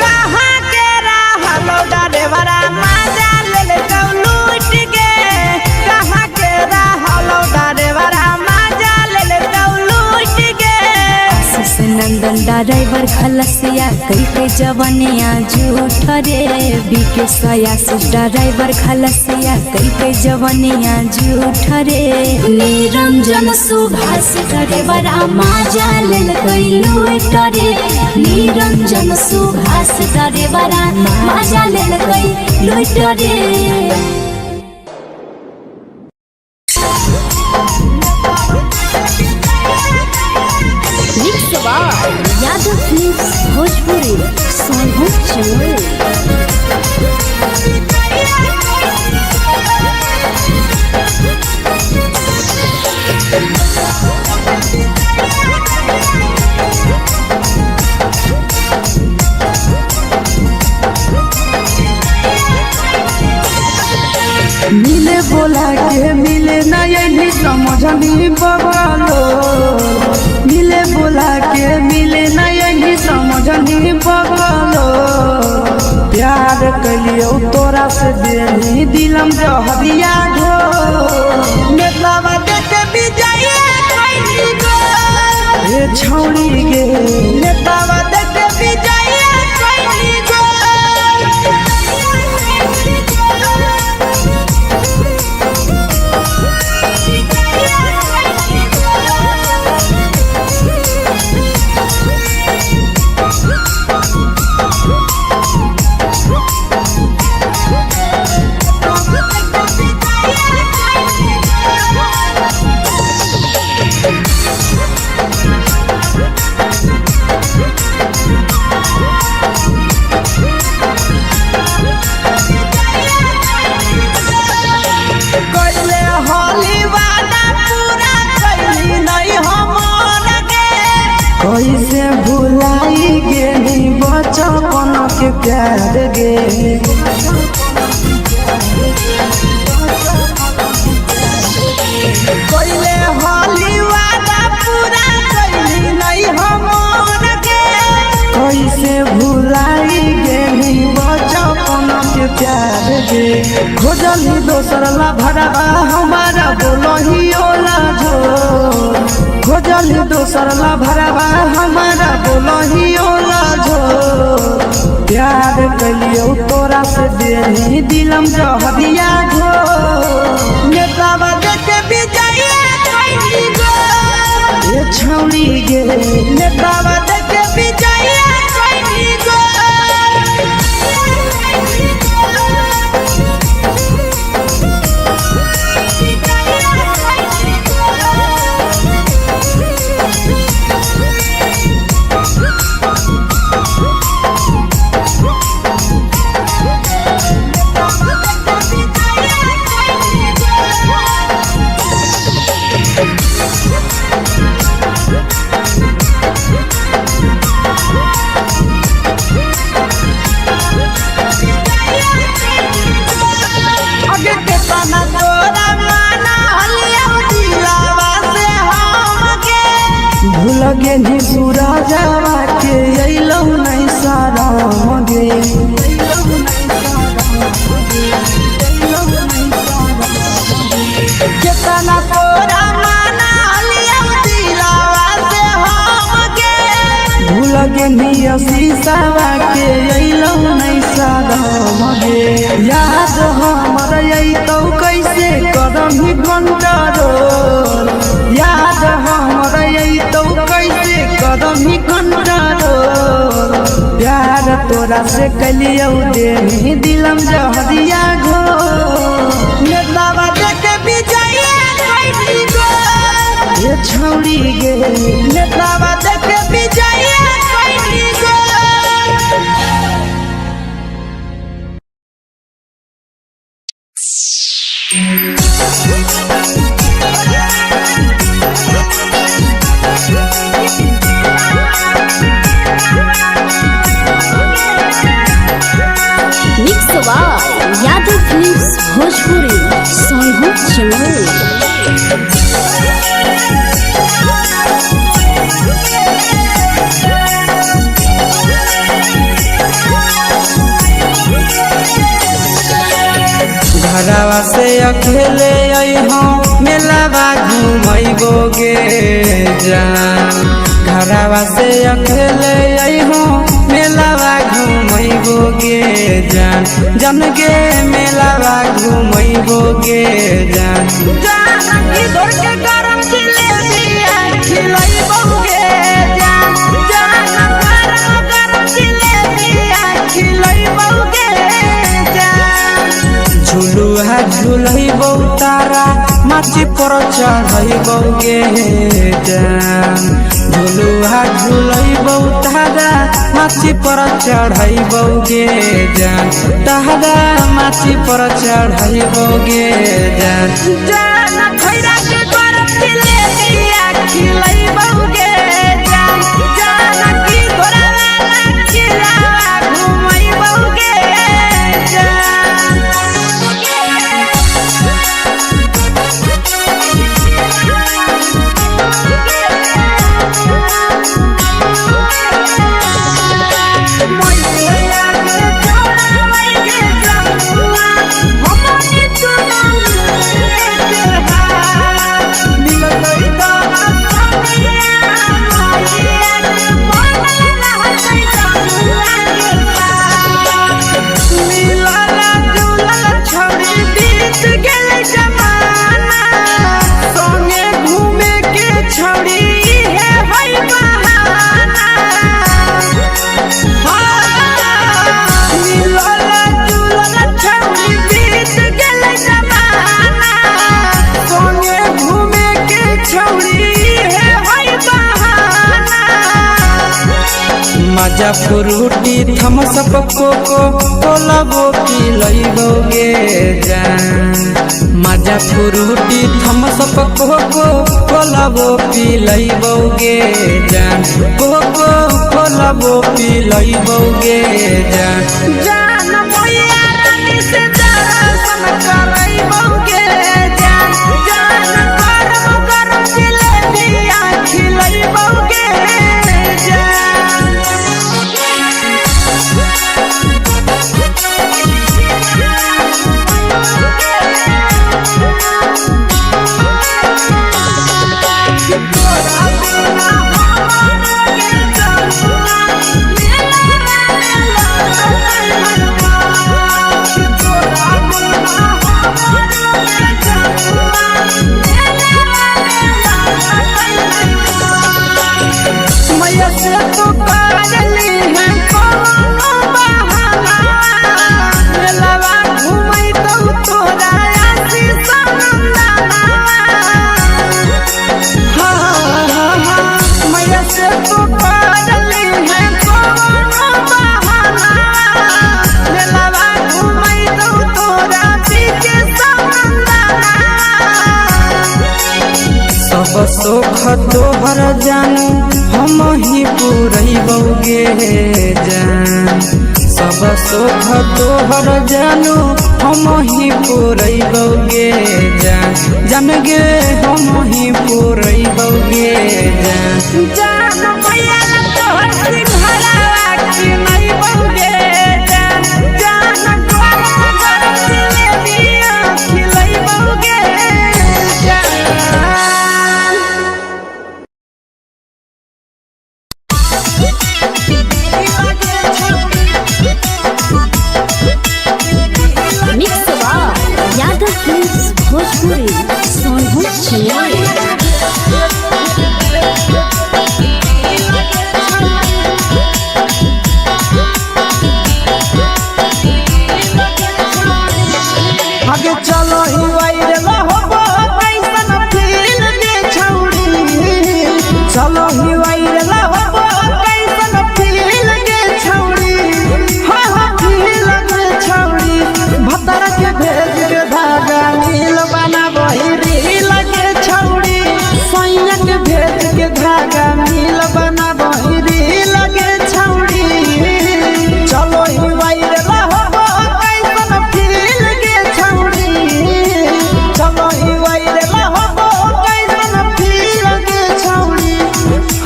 कहाँ के रहलो ड्राइवरा माजा लेलकौ लूट गे कहाँ के रहलो ड्राइवरा माजा लेलकौ लूट गे आशीष नंदन ड्राइवर खलसिया कई जवानिया झूठ रे बीके आशीष ड्राइवर खलसिया कई जवानिया झूठ रे निरंजन सुभाष ड्राइवरा माजा लेलकै लूट रे निरंजन सुभाष ड्राइवरा माजा लेलकै लूट रे mix by Yadav films Bhojpuri संगीत चैनल। मिले बोला के मिले नहीं समझनी बगलो मिले बोला के मिले नहीं समझनी बगलो प्यार कलियो तोरा से देनी दिलम जहरिया घो नेतावा देखे विजय कैली गो ए छौड़ी गे नेतावा देखे विजय कैली गो कैसे भुलाई गेली बचपन के प्यार गे कैले होली वादा पूरा कैली नहीं हमर गे कैसे भुलाई गेली बचपन के प्यार गे खोजली दोसर ला भरवा हमारा बोलही ओला झोर खोजली दोसर ला भरवा हमारा बोलही ओला झोर प्यार कलियो तोरा से देनी दिलम जहरिया घो नेतावा देखे विजय कैली गो ए छौड़ी गे नेतावा देखे विजय कैली गो लगे नी पूरा जावा के अइलौ नहीं सारा मगे केतना तोरा माना लिया दिलावा से हम गे भूल गे नी शीशावा के अइलौ नहीं सारा मगे याद हमर अइतौ कैसे करही कंट्रोल याद हमर अइतौ कैसे करही कंट्रोल प्यार तोरा से कलियो देनी दिलम जहरिया घो नेतावा देखे विजय कैली गो ए छौड़ी गे नेतावा देखे विजय कैली गो यादव फिल्म्स भोजपुरी सोनू चैनल घरवा से अकेले अइहो मेलावा घुमैबो गे जान घरवा से अकेले अइहो मेलावा घुमैबो गे जान जन गे मेलावा घुमैबो गे जान जान की दौड़ के गरम जिलेबिया खिलैबो गे जान जान गरम जिलेबिया खिलैबो गे जान झुलुहा झुलैबो तारा माची पर चढ़ैबो गे जान झुलुहा झुलैबो तारा माची पर चढ़ैबो गे जान तारा माची पर चढ़ैबो गे जान जान खैरा के गरम जिलेबिया खिलैबो गे जान जान की घोड़ा वाला खिलावा घुमैबो गे जान मजा फ्रूटी थम्स अप कोको कोला वो पी लइबोगे जान। मजा फ्रूटी थम्स अप कोको कोला वो पी लइबोगे जान। कोको कोला वो पी लइबोगे जान। जान मैया रानी से दर्शन करइबोगे जान। जान गरम गरम जिलेबिया खिलइबोगे जान। सब सुख तोहर जानू हम ही पूरइबोगे जान। सब सुख तोहर जानू हम ही पूरइबोगे जान। जान गे हम ही पूरइबोगे जान। जान मैया तोहर सिंघाड़ा खिलइबोगे जान। जान गरम गरम जिलेबिया खिलइबोगे जान। यादव फिल्म्स भोजपुरी सोनू छिया। आगे चलो ही वायरल होबो कैसन फील दे छौड़ी। चलो ही वायरल होबो कैसन फील दे छौड़ी। हाँ हाँ फील दे छौड़ी। भतर के भेज के धागा नील बना बहिरी लगे छौड़ी। सैया के भेज के धागा नील बना बहिरी लगे छौड़ी। चलो ही वायरल होबो कैसन फील दे छौड़ी। चलो ही वायरल होबो कैसन फील दे छौड़ी।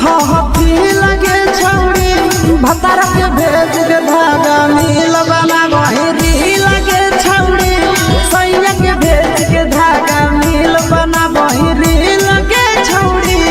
हाँ हाँ फील दे छौड़ी। भतर के भेज के धागा नील बना बहिरी लगे छौड़ी। सैया के भेज के धागा नील बना बहिरी लगे छौड़ी।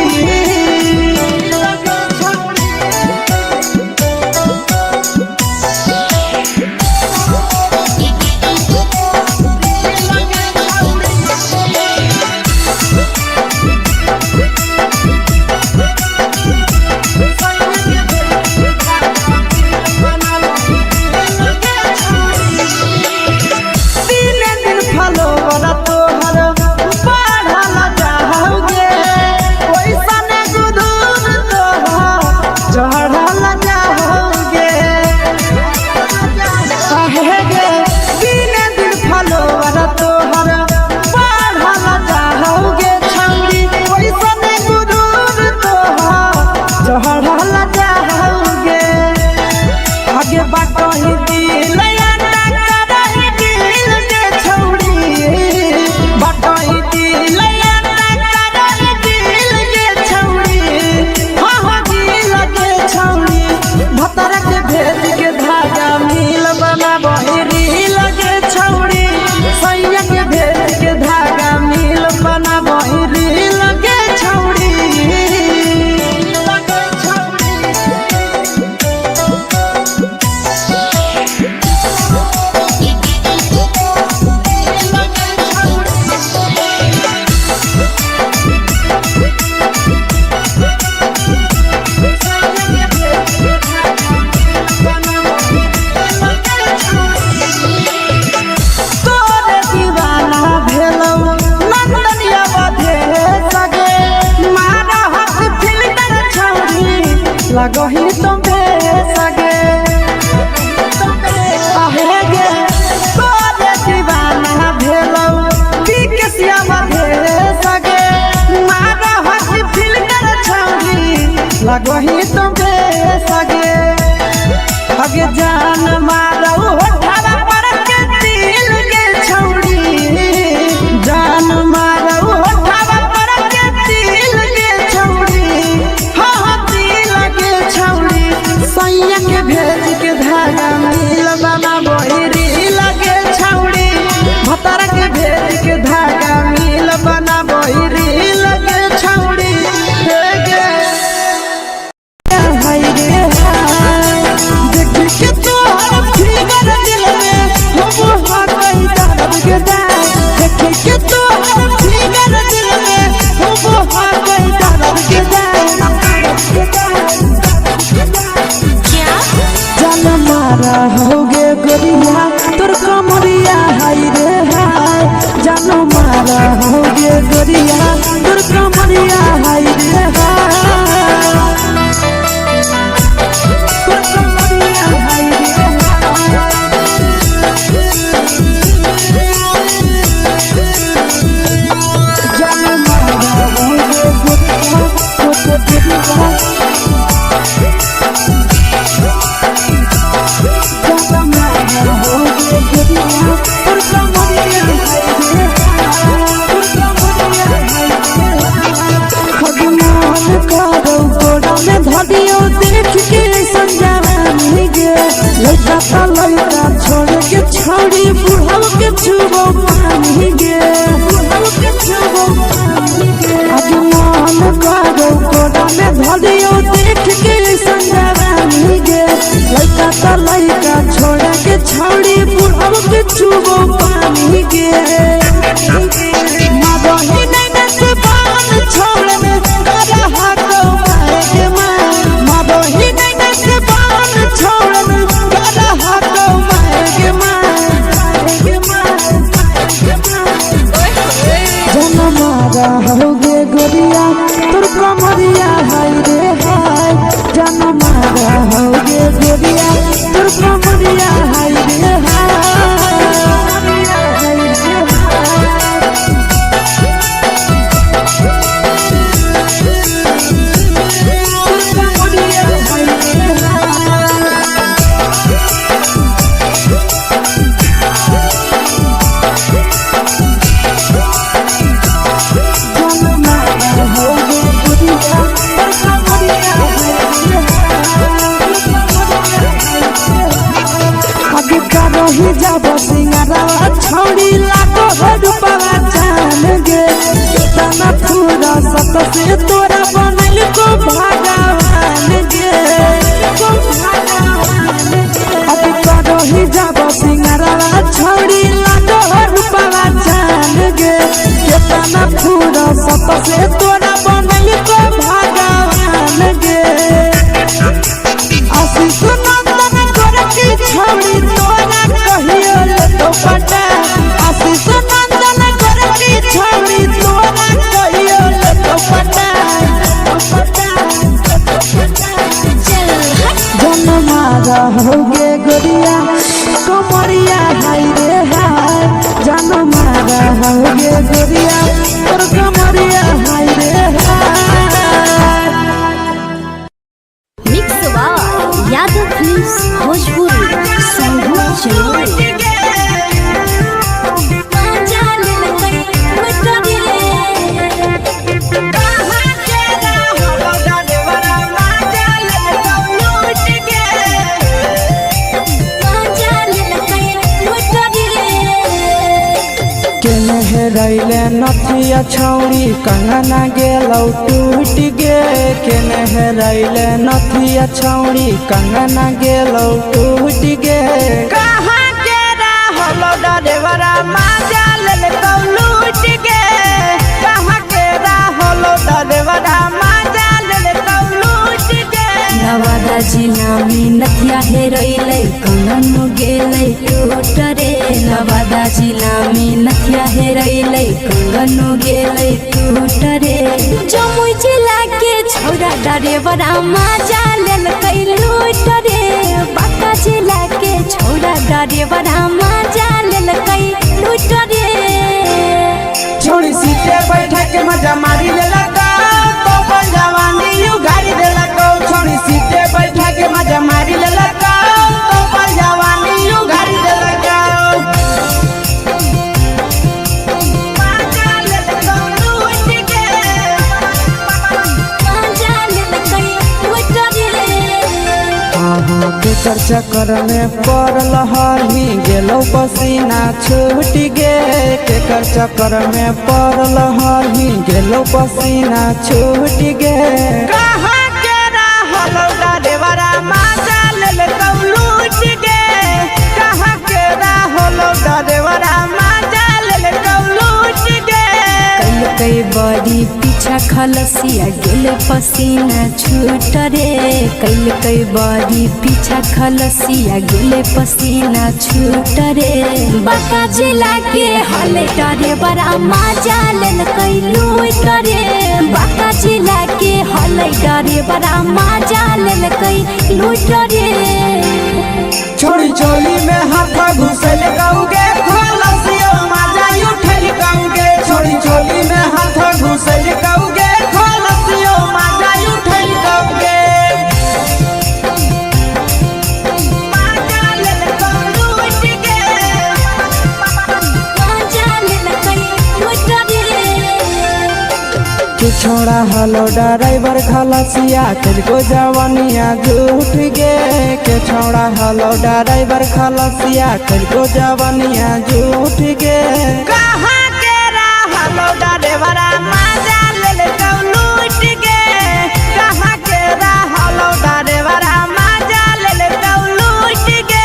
के जान मारो होठवा पर के दिल के छौड़ी जान मारो होठवा पर के दिल के छौड़ी हाँ दिल के छौड़ी सैया के भेज के धागा मिल बना बहिरी लगे छौड़ी भतर के भेज के धागा मिल बना बहिरी लगे छौड़ी देखी के तोहर फिगर दिल में हम हाकई दर्द के दाग देखी के तोहर फिगर दिल में हम हाकई दर्द के जान मारा होगे गोरिया तोर कमरिया हाय रे हाय जान मारा होगे गोरिया तोर कमरिया हाय रे हाय लड़का छोड़ के छौड़ी बुढ़ाव के छुबो पानी गे बुढ़ाव के छुबो पानी गे आज मन करो कोड़ा में धरियो देख के संजवानी गे लड़का छोड़ के छौड़ी बुढ़ाव के छुबो पानी गे मगही नहीं से बान छोड़ में करा हाथो मारे के मां मगही नहीं से बान छोड़ में करा हाथो मारे के मां जन मारा होगे गोरिया तोर कमरिया हाय रे हाय जन मारा होगे गोरिया तोर कमरिया हाय रे हाय ही जब सिंगारा छौड़ी लाखो रुपया जान गे तना पूरा सत से तोरा बनल को भगवान गे को भगवान अब करो ही जब सिंगारा छौड़ी लाखो रुपया जान गे तना पूरा सत से तोरा बनल को भगवान गे आशीष नंदन करती छौड़ी तोरा कहियो तो पटा आशीष नंदन करती छौड़ी तोरा कहियो तो पटा जन मारा होगे गोरिया कमरिया हाय रे हाय जन मारा होगे गोरिया तोर कमरिया हाय रे हाय मिक्स यादव फिल्म्स भोजपुरी संगीत चलो रैले नथिया छौड़ी कंगना गेलौ टूट गे केने रैले नथिया छौड़ी कंगना गेलौ टूट गे कहाँ के रहलो डरेवरा माजा लेलकौ लूट गे कहाँ के रहलो डरेवरा माजा लेलकौ लूट गे नवादा जिला में नथिया हेरैले कंगन गेलै टूट रे नवादा जिला में नथिया हेरैले कंगन गेलै टूट रे जमुई जिला के छौरा डरेवरा माजा लेलकै लूट रे बांका जिला के छौरा डरेवरा माजा लेलकै लूट रे छोड़ी सीटे बैठा के मजा मारी लेलका तो जवानी यू गाड़ी देलका छोड़ी सीटे बैठा के मजा मारी लेलका तो चक्कर में पड़ल हली गेलो पसीना छूट गे केकर चक्कर में पड़ल हली गेलो पसीना छूट गे कहाँ के रहल डरेवरा माजा लेल लूट गे कहाँ के रहल डरेवरा माजा लेल लूट गे कई बड़ी पीछा खलसिया गेले पसीना छूट रे कई बड़ी पीछा खलसिया गेले पसीना छूट रे बाका जिला के हले डरे बड़ा मजा लेल कई लूट रे बाका जिला के हले डरे बड़ा मजा लेल कई लूट रे छोड़ी चोली में हाथ घुसल गाऊगे खलसिया मजा उठल गाऊगे छोड़ी चोली में हाथ घुसल गाऊगे खलसिया मजा उठल गाऊगे मजा लेल कई लूट गे मजा लेल कई लूट रे कि छोड़ा हलो ड्राइवर खलसिया तुझको जवानिया झूठ गे के छोड़ा हलो ड्राइवर खलसिया तुझको जवानिया झूठ गे कहाँ के रहलो ड्राइवरा मजा लेल लूट गे कहाँ के रहलो ड्राइवरा मजा लेल लूट गे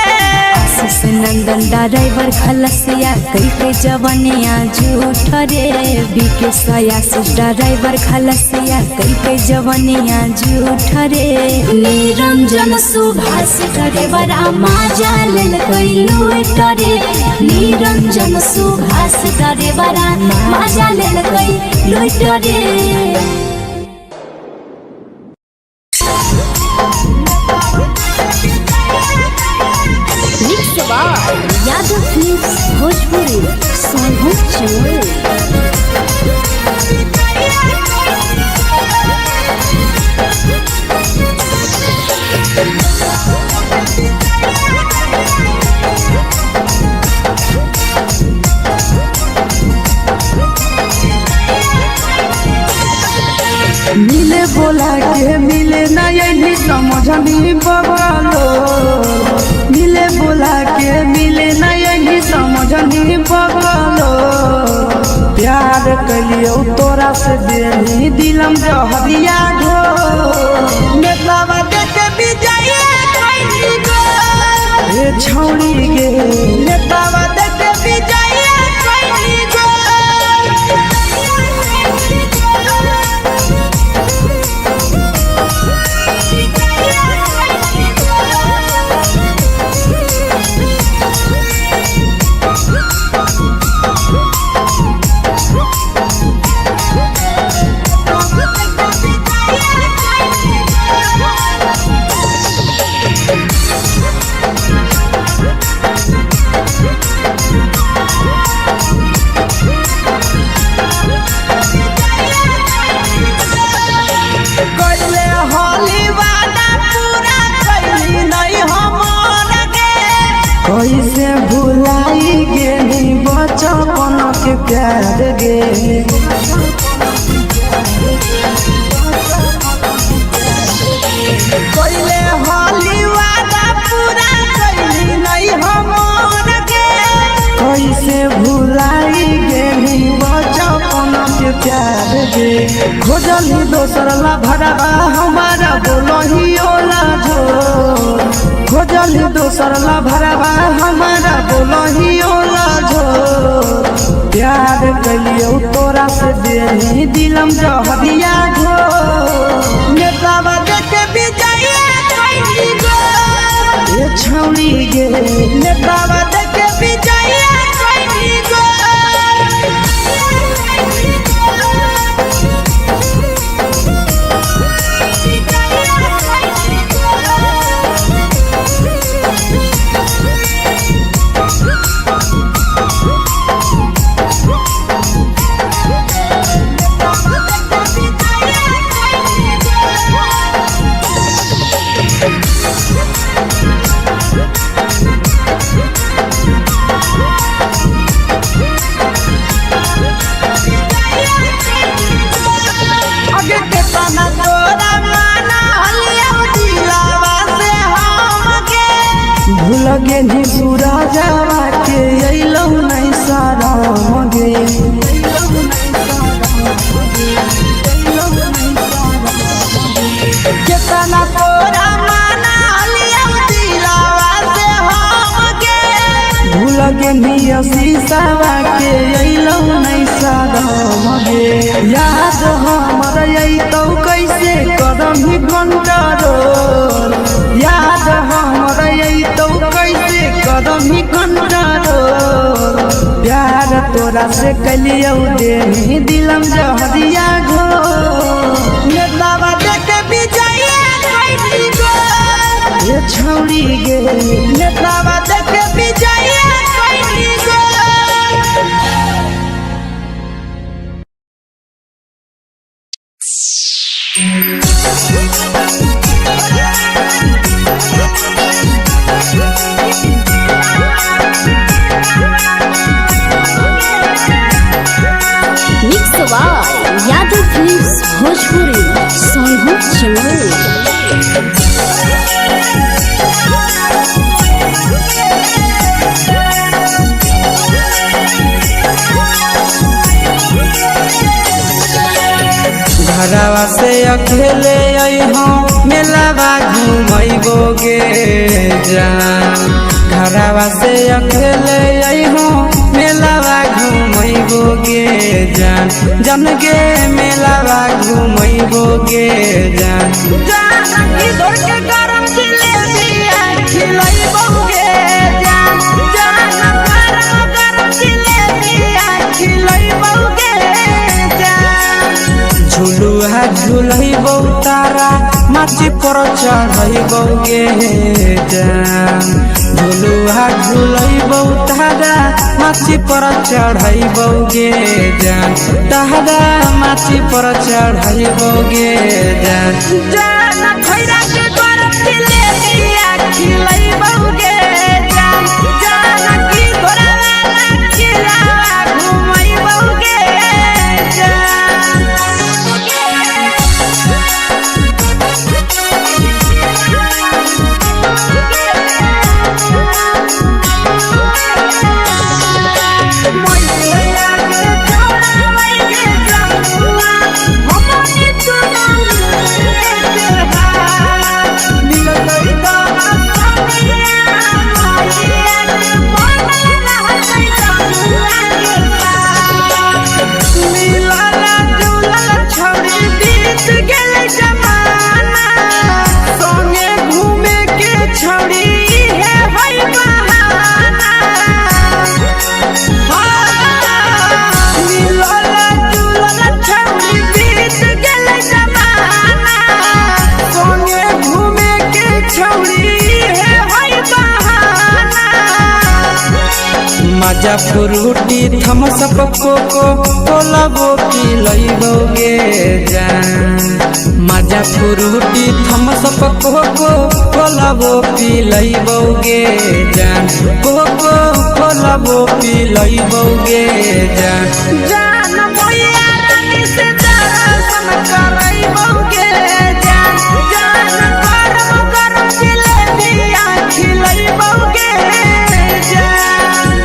आशीष नंदन ड्राइवर खलसिया कई जवनिया झूठ रे बीके आशीष ड्राइवर खलसिया कई जवनिया झूठ रे निरंजन सुभाष ड्राइवर मजा लेल कई लूट रे निरंजन सुभाष ड्राइवर मजा लेल कई लूट रे यादव फिल्म्स भोजपुरी सोनू चोर मिले बोला के मिले ना यही समझनी बगलो मिले बोला के मिले ना यही समझनी बगलो प्यार कलियो तोरा से देनी दिलम जहरिया घो नेतावा देखे विजय कइली गो ए छौड़ी गे नेतावा देखे विजय कइली गो कैसे भुलाई गेली बचपन के प्यार गे कैले होली वादा पूरा कैली नहीं हमर गे कैसे भुलाई गेली बचपन के प्यार गे खोजली दोसर ला भरवा हमारा बोलही ओला झो खोजली दोसर ला भरवा हमारा बोलही ओला झो प्यार कलियो तोरा से देनी दिलम जहरिया झो नेतावा देखे विजय कइली गो ए छौड़ी गे नेतावा देखे विजय कइली गो लगे नी पूरा जावा के अइलौ नहीं सारा मगे कितना तोरा माना लिया दिलावा से हमके भूल गे नी शीशावा के अइलौ नहीं सारा मगे याद हमर अइतौ कैसे करम कंट्रोल याद हमर अइतौ कैसे करम कंट्रोल प्यार तोरा से कलियौ दे दिलम जहरिया घो नेतावा देख विजय कैली गो ये छौड़ी गे नेतावा देख विजय कैली गो mix by Yadav films Bhojpuri Sonu चमन। घरवा से अकेले अइहो मेलावा घूमैबोगे जान घरवा से अकेले अइहो मेलावा घूमैबोगे जान जन गे मेलावा घूमैबोगे जान जान की दौड़ के गरम जिलेबिया खिलैबोगे जान जान गरम जिलेबिया खिलैबोगे जान झुलुहा झुलैबौ तारा माची पर चढ़ैबोगे जान झुलुहा झुलैबौ तारा माची पर चढ़ैबोगे जान तारा माची पर चढ़ैबोगे जान जान खैरा के गरम जिलेबिया खिलैबोगे जान जान की घोड़ा खिलावा घुमैबोगे जान मजा फ्रूटी थम्स अप कोको कोला वो पी लइबोगे जान मजा फ्रूटी थम्स अप कोको कोला वो पी लइबोगे जान कोको कोला वो पी लइबोगे जान जान मोया रानी से दर्शन करइबोगे जान जान गरम गरम जिलेबिया खिलइबोगे जान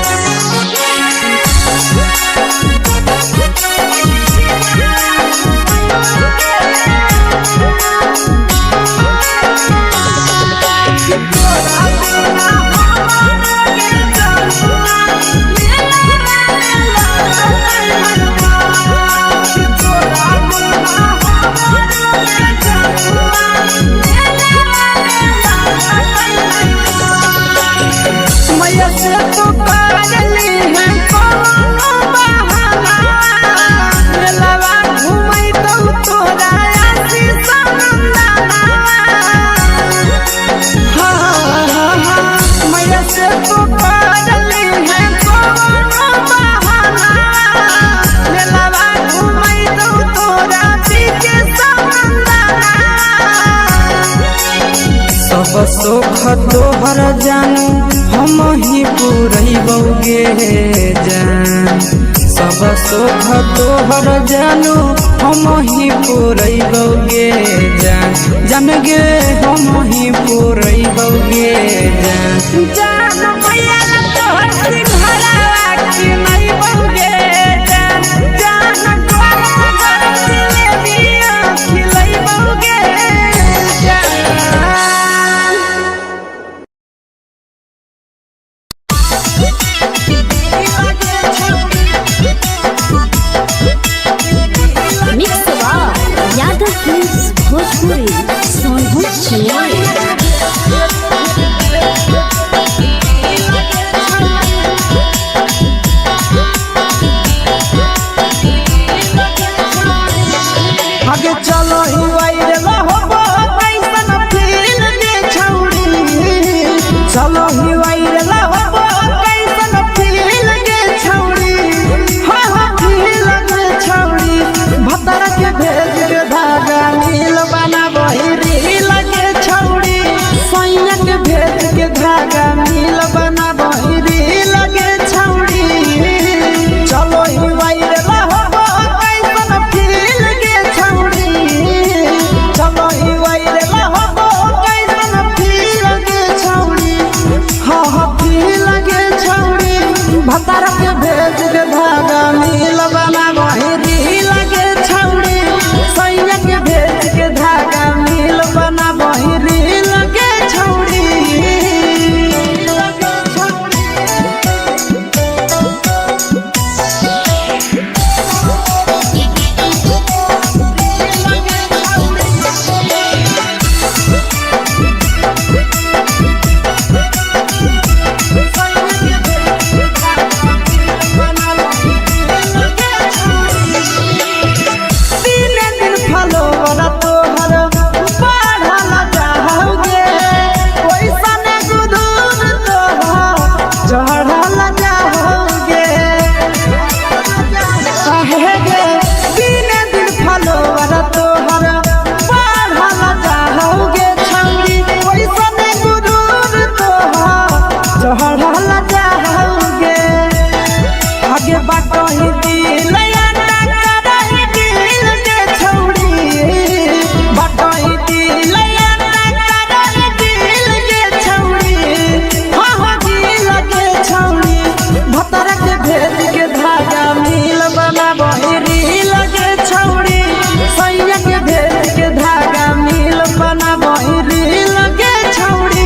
सब सुख तोहर जानू हम ही पूरैबोगे जान सब सुख तोहर जानू हम ही पूरैबोगे जान जान गे हम ही पूरैबोगे जान वायरल हो कैसन फील के छौड़ी हाँ फील के छौड़ी भतर के भेज के धागा मिल बना बहिरी लगे छौड़ी सैया के भेज के धागा मिल बना बहिरी लगे छौड़ी चलो ही वायरल हो कैसन फील के छौड़ी चलो ही वायरल हो कैसन फील के छौड़ी हाँ फील के छौड़ी भतर के भेज के धागा मिल बना बहिरी लगे छौड़ी सैया के भेज के धागा मिल बना बहिरी लगे छौड़ी आगे बाटो ही दिल बाटो ही दिल हाँ दिल के छौड़ी भतर के भेज के धागा मिल बना बहिरी लगे छौड़ी सैया के भेज के धागा मिल बना बहिरी लगे छौड़ी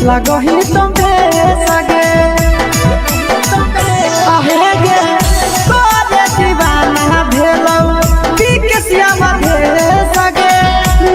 लगही तो